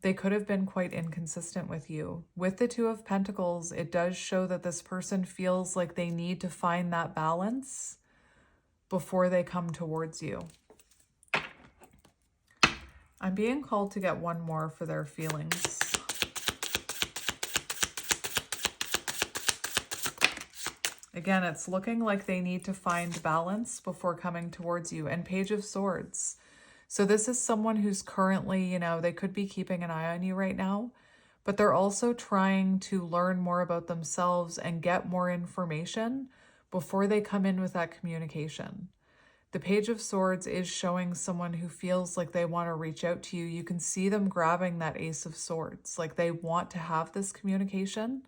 they could have been quite inconsistent with you. With the Two of Pentacles, it does show that this person feels like they need to find that balance before they come towards you. I'm being called to get one more for their feelings. Again, it's looking like they need to find balance before coming towards you. And Page of Swords. So this is someone who's currently, you know, they could be keeping an eye on you right now, but they're also trying to learn more about themselves and get more information before they come in with that communication. The Page of Swords is showing someone who feels like they want to reach out to you. You can see them grabbing that Ace of Swords. Like they want to have this communication,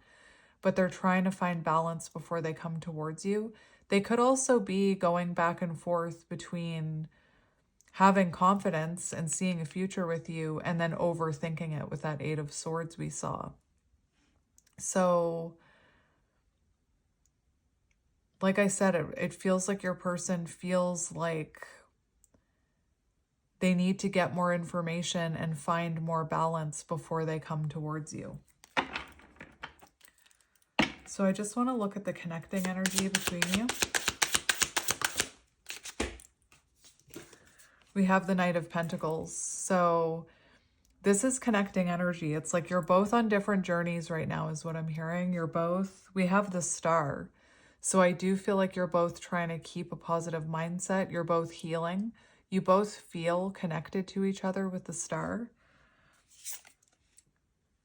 but they're trying to find balance before they come towards you. They could also be going back and forth between having confidence and seeing a future with you and then overthinking it with that Eight of Swords we saw. So, like I said, it feels like your person feels like they need to get more information and find more balance before they come towards you. So I just want to look at the connecting energy between you. We have the Knight of Pentacles. So this is connecting energy. It's like you're both on different journeys right now is what I'm hearing. We have the Star. So I do feel like you're both trying to keep a positive mindset. You're both healing. You both feel connected to each other with the Star.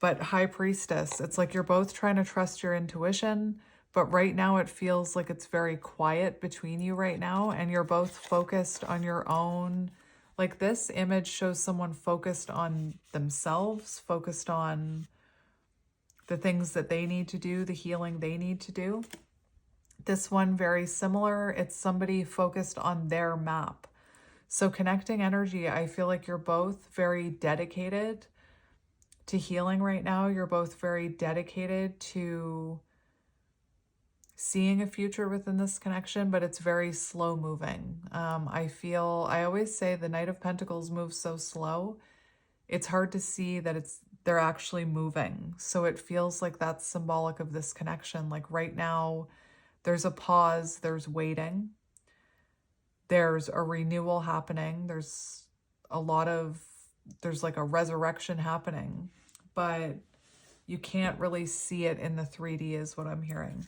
But High Priestess, it's like you're both trying to trust your intuition, but right now it feels like it's very quiet between you right now, and you're both focused on your own. Like this image shows someone focused on themselves, focused on the things that they need to do, the healing they need to do. This one, very similar. It's somebody focused on their map. So connecting energy, I feel like you're both very dedicated to healing right now. You're both very dedicated to seeing a future within this connection, but it's very slow moving. I always say the Knight of Pentacles moves so slow. It's hard to see that they're actually moving. So it feels like that's symbolic of this connection. Like right now, there's a pause, there's waiting, there's a renewal happening, there's like a resurrection happening, but you can't really see it in the 3D is what I'm hearing.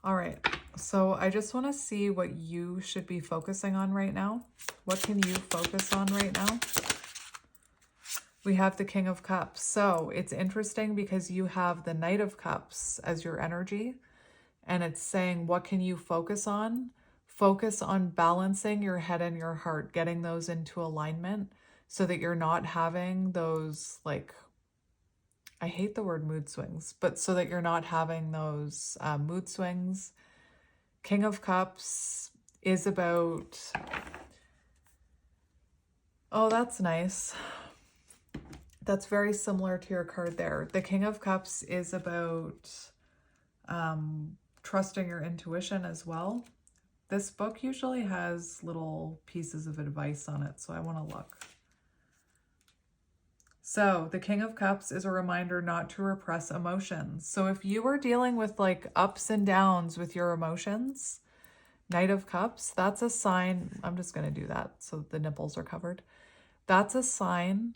All right, so I just want to see what you should be focusing on right now. What can you focus on right now? We have the King of Cups. So it's interesting because you have the Knight of Cups as your energy, and it's saying, what can you focus on? Focus on balancing your head and your heart, getting those into alignment so that you're not having those, like, I hate the word mood swings, but so that you're not having those mood swings. King of Cups is about, oh, that's nice. That's very similar to your card there. The King of Cups is about trusting your intuition as well. This book usually has little pieces of advice on it, so I want to look. So the King of Cups is a reminder not to repress emotions. So if you are dealing with like ups and downs with your emotions, Knight of Cups, that's a sign. I'm just going to do that so the nipples are covered. That's a sign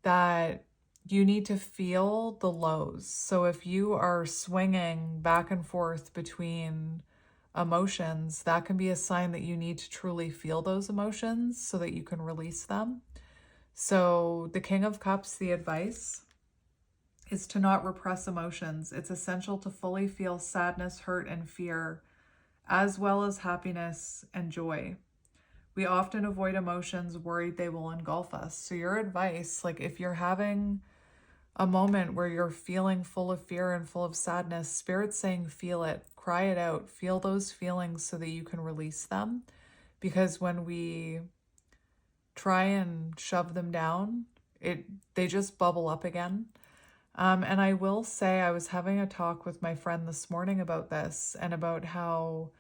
that you need to feel the lows. So if you are swinging back and forth between emotions, that can be a sign that you need to truly feel those emotions so that you can release them. So the King of Cups, the advice is to not repress emotions. It's essential to fully feel sadness, hurt, and fear, as well as happiness and joy. We often avoid emotions worried they will engulf us. So your advice, like if you're having a moment where you're feeling full of fear and full of sadness, Spirit's saying feel it, cry it out, feel those feelings so that you can release them. Because when we try and shove them down, they just bubble up again. And I will say, I was having a talk with my friend this morning about this and about how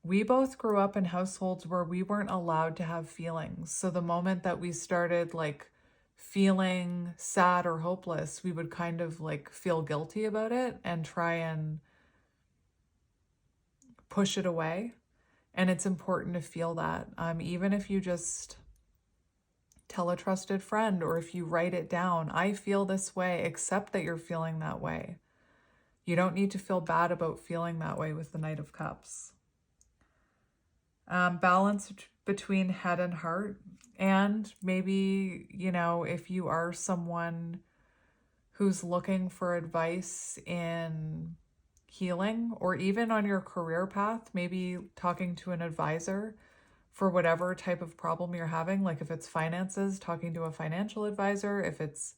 we both grew up in households where we weren't allowed to have feelings. So the moment that we started like feeling sad or hopeless, we would kind of like feel guilty about it and try and push it away. And it's important to feel that. Even if you just tell a trusted friend or if you write it down, I feel this way, accept that you're feeling that way. You don't need to feel bad about feeling that way with the Knight of Cups. Balance between head and heart. And maybe, if you are someone who's looking for advice in healing or even on your career path, maybe talking to an advisor for whatever type of problem you're having. Like if it's finances, talking to a financial advisor. If it's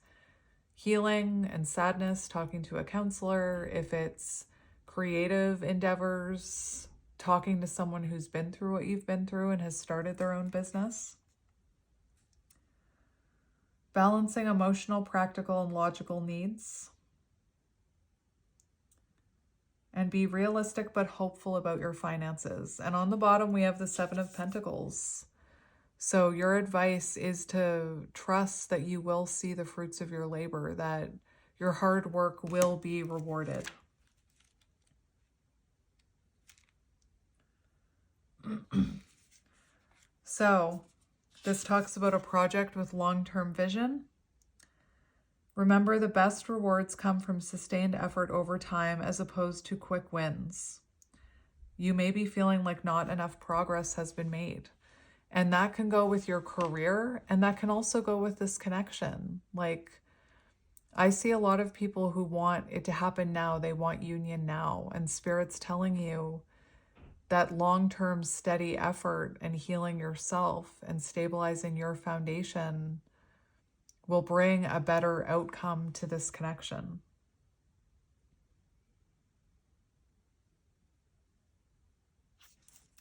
healing and sadness, talking to a counselor. If it's creative endeavors, talking to someone who's been through what you've been through and has started their own business. Balancing emotional, practical, and logical needs. And be realistic but hopeful about your finances. And on the bottom, we have the Seven of Pentacles. So your advice is to trust that you will see the fruits of your labor, that your hard work will be rewarded. So this talks about a project with long-term vision. Remember, the best rewards come from sustained effort over time as opposed to quick wins. You may be feeling like not enough progress has been made. And that can go with your career, and that can also go with this connection. Like, I see a lot of people who want it to happen now. They want union now. And Spirit's telling you that long-term steady effort and healing yourself and stabilizing your foundation will bring a better outcome to this connection.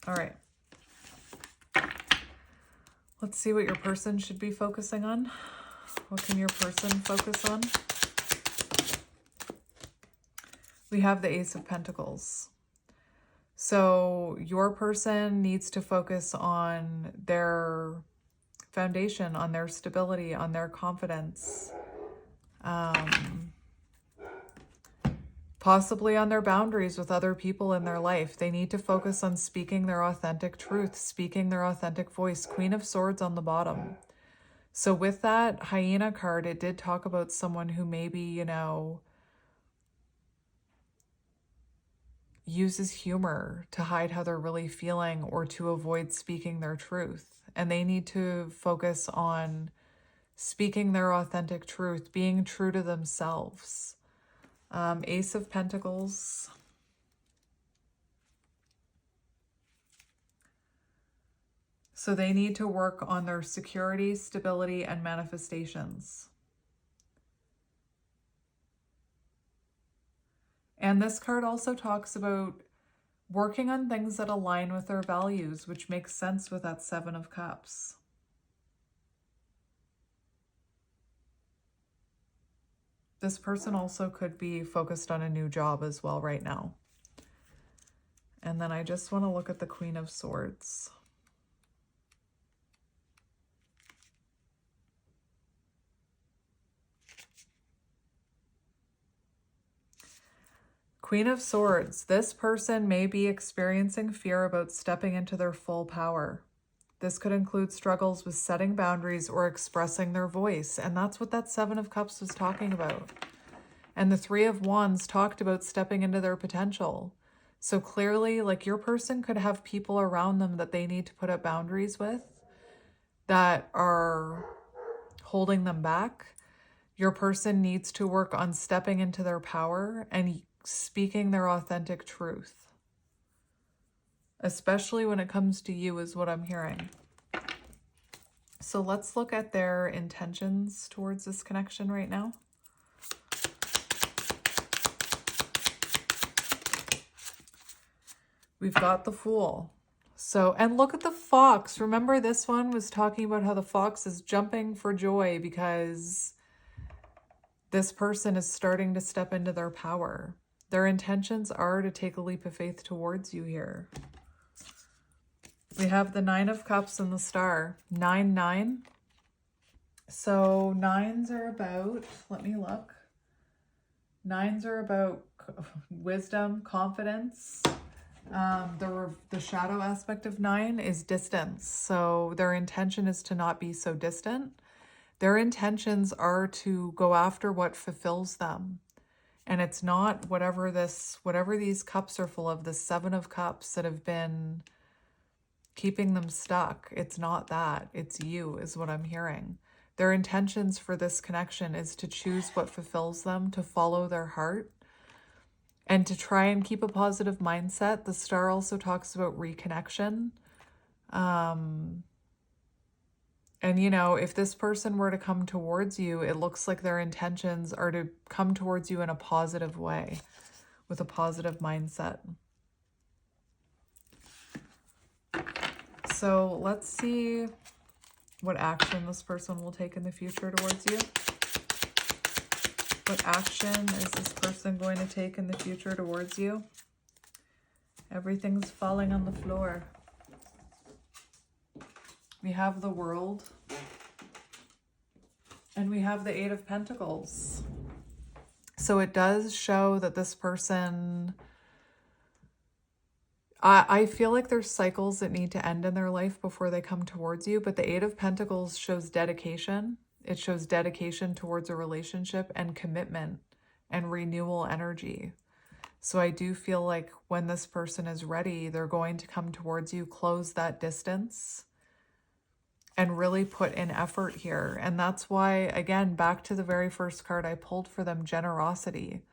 All right. Let's see what your person should be focusing on. What can your person focus on? We have the Ace of Pentacles. So your person needs to focus on their foundation, on their stability, on their confidence, possibly on their boundaries with other people in their life. They need to focus on speaking their authentic truth, speaking their authentic voice. Queen of Swords on the bottom. So with that hyena card, it did talk about someone who maybe, you know, uses humor to hide how they're really feeling or to avoid speaking their truth. And they need to focus on speaking their authentic truth, being true to themselves. Ace of Pentacles. So they need to work on their security, stability, and manifestations. And this card also talks about working on things that align with their values, which makes sense with that Seven of Cups. This person also could be focused on a new job as well right now. And then I just want to look at the Queen of Swords. Queen of Swords, this person may be experiencing fear about stepping into their full power. This could include struggles with setting boundaries or expressing their voice. And that's what that Seven of Cups was talking about. And the Three of Wands talked about stepping into their potential. So clearly, like, your person could have people around them that they need to put up boundaries with that are holding them back. Your person needs to work on stepping into their power and speaking their authentic truth. Especially when it comes to you is what I'm hearing. So let's look at their intentions towards this connection right now. We've got the Fool. So, and look at the fox. Remember, this one was talking about how the fox is jumping for joy because this person is starting to step into their power. Their intentions are to take a leap of faith towards you here. We have the Nine of Cups and the Star. 9-9. So nines are about, let me look. Nines are about wisdom, confidence. The shadow aspect of 9 is distance. So their intention is to not be so distant. Their intentions are to go after what fulfills them. And it's not whatever these cups are full of, the Seven of Cups that have been keeping them stuck. It's not that. It's you, is what I'm hearing. Their intentions for this connection is to choose what fulfills them, to follow their heart, and to try and keep a positive mindset. The Star also talks about reconnection. And, you know, if this person were to come towards you, it looks like their intentions are to come towards you in a positive way, with a positive mindset. So let's see what action this person will take in the future towards you. What action is this person going to take in the future towards you? Everything's falling on the floor. We have the World. And we have the Eight of Pentacles. So it does show that this person, I feel like there's cycles that need to end in their life before they come towards you. But the Eight of Pentacles shows dedication. It shows dedication towards a relationship and commitment and renewal energy. So I do feel like when this person is ready, they're going to come towards you, close that distance, and really put in effort here. And that's why, again, back to the very first card I pulled for them, generosity.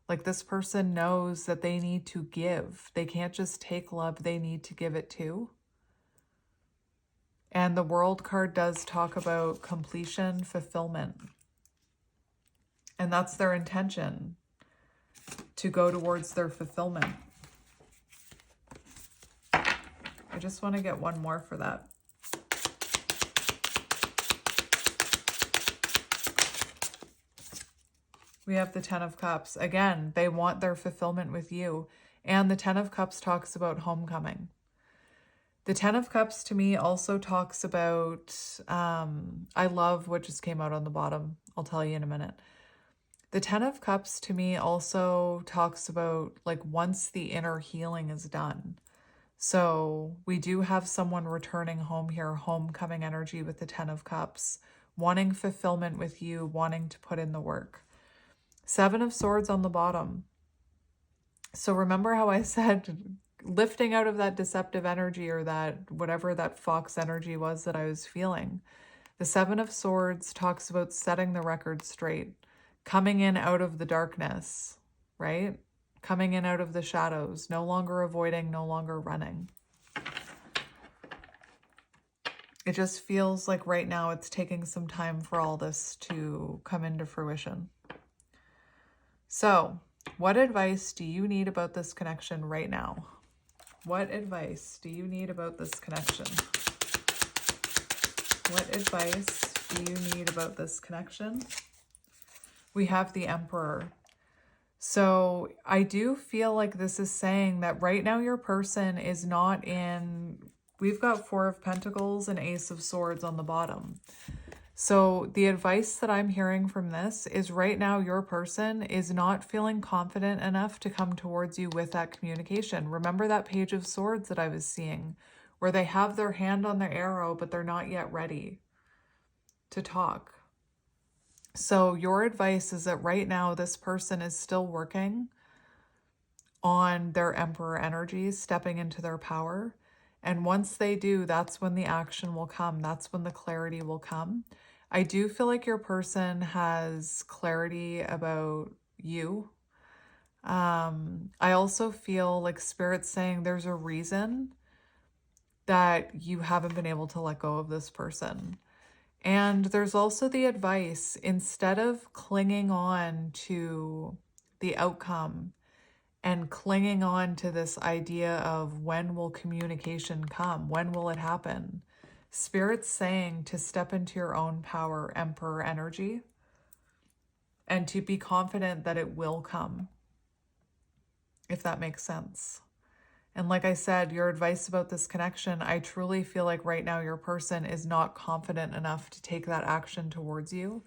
Like, this person knows that they need to give. They can't just take love, they need to give it too. And the World card does talk about completion, fulfillment. And that's their intention, to go towards their fulfillment. I just want to get one more for that. We have the Ten of Cups. Again, they want their fulfillment with you. And the Ten of Cups talks about homecoming. The Ten of Cups to me also talks about, I love what just came out on the bottom. I'll tell you in a minute. The Ten of Cups to me also talks about like once the inner healing is done. So we do have someone returning home here, homecoming energy with the Ten of Cups, wanting fulfillment with you, wanting to put in the work. Seven of Swords on the bottom. So remember how I said lifting out of that deceptive energy, or that whatever that fox energy was that I was feeling. The Seven of Swords talks about setting the record straight, coming in out of the darkness, right? Coming in out of the shadows, no longer avoiding, no longer running. It just feels like right now it's taking some time for all this to come into fruition. So, what advice do you need about this connection right now? What advice do you need about this connection? What advice do you need about this connection? We have the Emperor. So I do feel like this is saying that right now your person is not in, we've got Four of Pentacles and Ace of Swords on the bottom. So the advice that I'm hearing from this is right now your person is not feeling confident enough to come towards you with that communication. Remember that Page of Swords that I was seeing, where they have their hand on their arrow, but they're not yet ready to talk. So your advice is that right now this person is still working on their Emperor energies, stepping into their power. And once they do, that's when the action will come. That's when the clarity will come. I do feel like your person has clarity about you. I also feel like Spirit's saying there's a reason that you haven't been able to let go of this person. And there's also the advice, instead of clinging on to the outcome and clinging on to this idea of when will communication come, when will it happen, Spirit's saying to step into your own power, Emperor energy, and to be confident that it will come, if that makes sense. And like I said, your advice about this connection, I truly feel like right now your person is not confident enough to take that action towards you,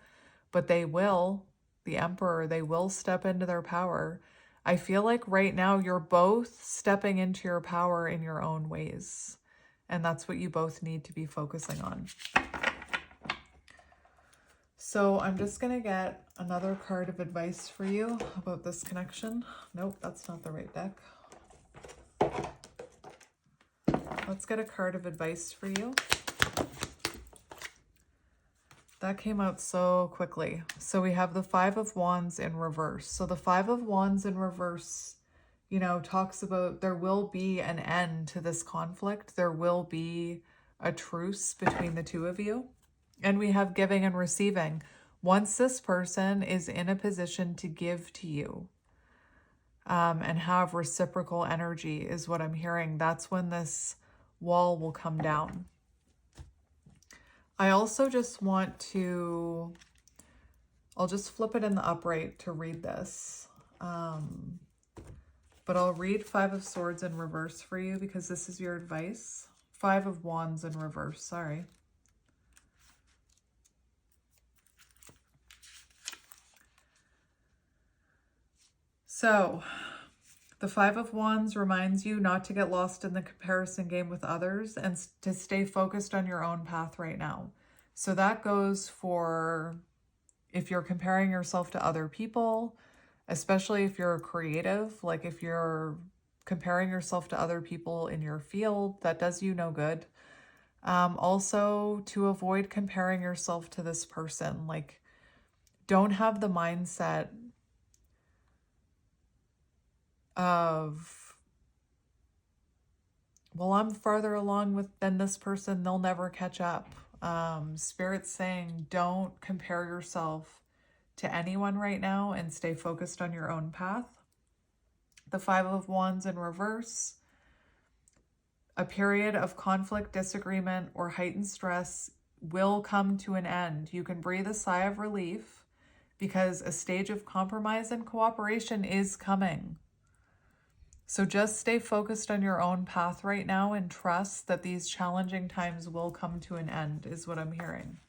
but they will, the Emperor, they will step into their power. I feel like right now you're both stepping into your power in your own ways. And that's what you both need to be focusing on. So I'm just going to get another card of advice for you about this connection. Nope, that's not the right deck. Let's get a card of advice for you. That came out so quickly. So we have the Five of Wands in reverse. So the Five of Wands in reverse, you know, talks about there will be an end to this conflict. There will be a truce between the two of you. And we have giving and receiving. Once this person is in a position to give to you, and have reciprocal energy is what I'm hearing, that's when this wall will come down. I also just want to, I'll just flip it in the upright to read this. But I'll read Five of Swords in reverse for you because this is your advice. Five of Wands in reverse, sorry. So, the Five of Wands reminds you not to get lost in the comparison game with others and to stay focused on your own path right now. So that goes for if you're comparing yourself to other people, especially if you're a creative, like if you're comparing yourself to other people in your field, that does you no good. Also, to avoid comparing yourself to this person, like don't have the mindset of, well, I'm farther along than this person, they'll never catch up. Spirit's saying don't compare yourself to anyone right now and stay focused on your own path. The Five of Wands in reverse, a period of conflict, disagreement, or heightened stress will come to an end. You can breathe a sigh of relief because a stage of compromise and cooperation is coming. So just stay focused on your own path right now and trust that these challenging times will come to an end, is what I'm hearing.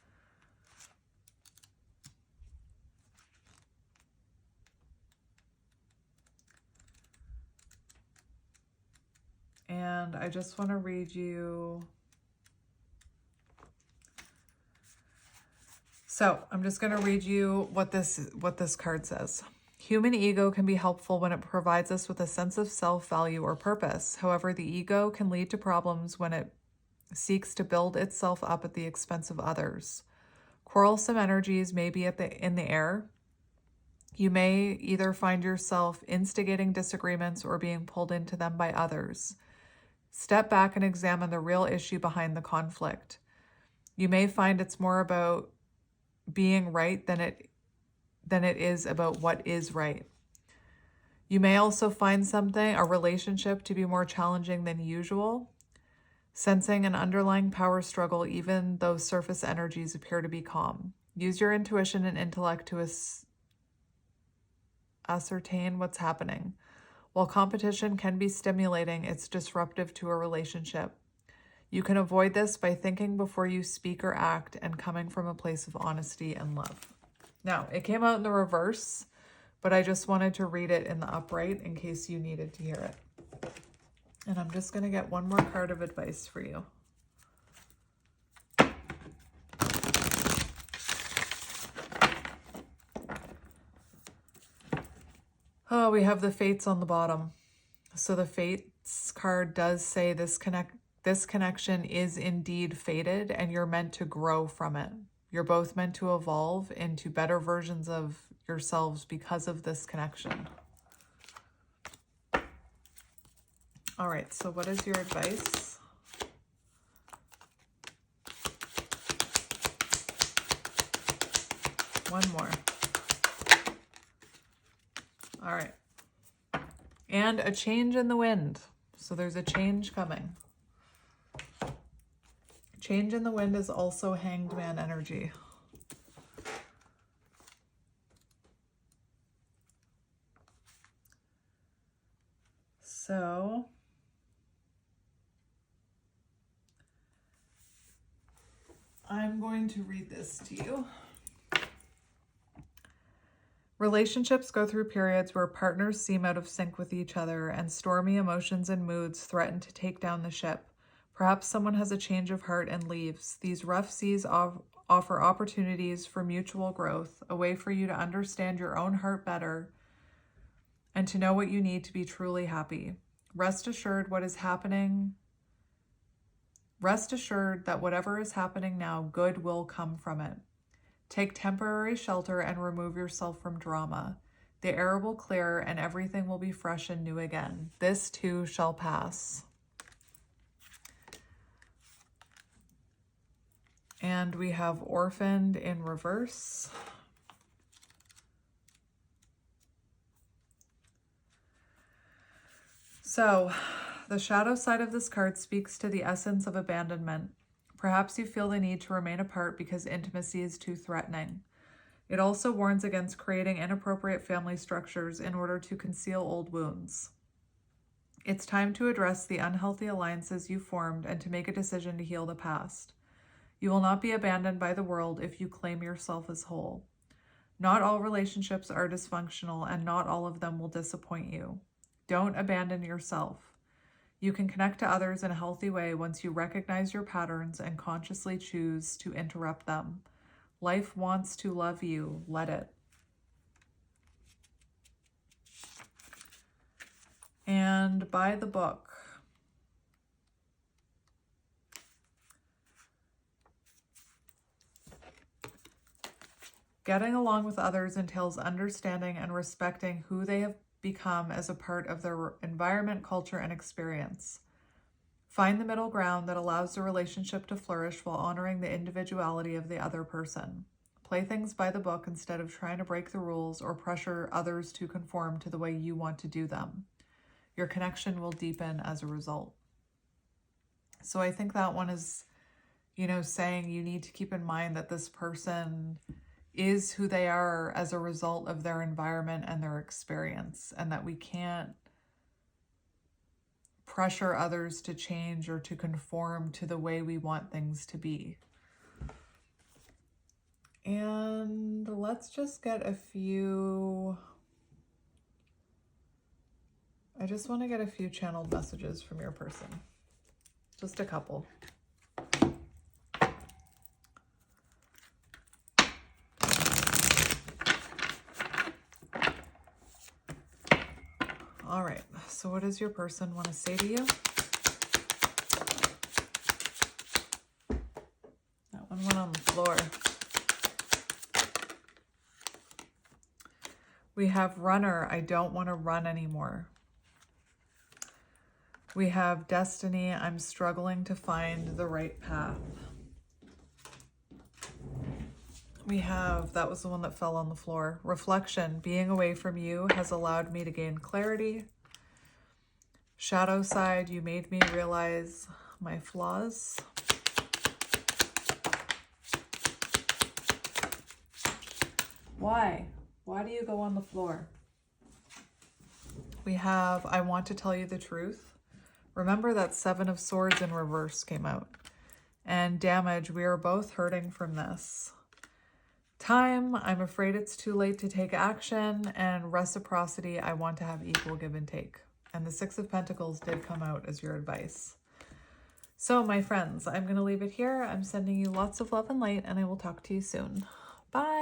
And I just want to read you. So I'm just going to read you what this card says. Human ego can be helpful when it provides us with a sense of self-value or purpose. However, the ego can lead to problems when it seeks to build itself up at the expense of others. Quarrelsome energies may be in the air. You may either find yourself instigating disagreements or being pulled into them by others. Step back and examine the real issue behind the conflict. You may find it's more about being right than it is about what is right. You may also find a relationship to be more challenging than usual, sensing an underlying power struggle even though surface energies appear to be calm. Use your intuition and intellect to ascertain what's happening. While competition can be stimulating, it's disruptive to a relationship. You can avoid this by thinking before you speak or act and coming from a place of honesty and love. Now, it came out in the reverse, but I just wanted to read it in the upright in case you needed to hear it. And I'm just going to get one more card of advice for you. Oh, we have the fates on the bottom. So the fates card does say this connection is indeed fated and you're meant to grow from it. You're both meant to evolve into better versions of yourselves because of this connection. All right, so what is your advice? One more. All right. And a change in the wind. So there's a change coming. Change in the wind is also Hanged Man energy. So I'm going to read this to you. Relationships go through periods where partners seem out of sync with each other and stormy emotions and moods threaten to take down the ship. Perhaps someone has a change of heart and leaves. These rough seas offer opportunities for mutual growth, a way for you to understand your own heart better and to know what you need to be truly happy. Rest assured that whatever is happening now, good will come from it. Take temporary shelter and remove yourself from drama. The air will clear and everything will be fresh and new again. This too shall pass. And we have Orphaned in reverse. So, the shadow side of this card speaks to the essence of abandonment. Perhaps you feel the need to remain apart because intimacy is too threatening. It also warns against creating inappropriate family structures in order to conceal old wounds. It's time to address the unhealthy alliances you formed and to make a decision to heal the past. You will not be abandoned by the world if you claim yourself as whole. Not all relationships are dysfunctional and not all of them will disappoint you. Don't abandon yourself. You can connect to others in a healthy way once you recognize your patterns and consciously choose to interrupt them. Life wants to love you. Let it. And by the book. Getting along with others entails understanding and respecting who they have become as a part of their environment, culture, and experience. Find the middle ground that allows the relationship to flourish while honoring the individuality of the other person. Play things by the book instead of trying to break the rules or pressure others to conform to the way you want to do them. Your connection will deepen as a result. So I think that one is, saying you need to keep in mind that this person is who they are as a result of their environment and their experience, and that we can't pressure others to change or to conform to the way we want things to be. And let's just get a few... I just want to get a few channeled messages from your person. Just a couple. All right, so what does your person want to say to you? That one went on the floor. We have runner, I don't want to run anymore. We have destiny, I'm struggling to find the right path. We have, that was the one that fell on the floor. Reflection, being away from you has allowed me to gain clarity. Shadow side, you made me realize my flaws. Why? Why do you go on the floor? We have, I want to tell you the truth. Remember that 7 of Swords in reverse came out. And damage, we are both hurting from this. Time, I'm afraid it's too late to take action. And reciprocity, I want to have equal give and take. And the 6 of Pentacles did come out as your advice. So my friends, I'm going to leave it here. I'm sending you lots of love and light, and I will talk to you soon. Bye.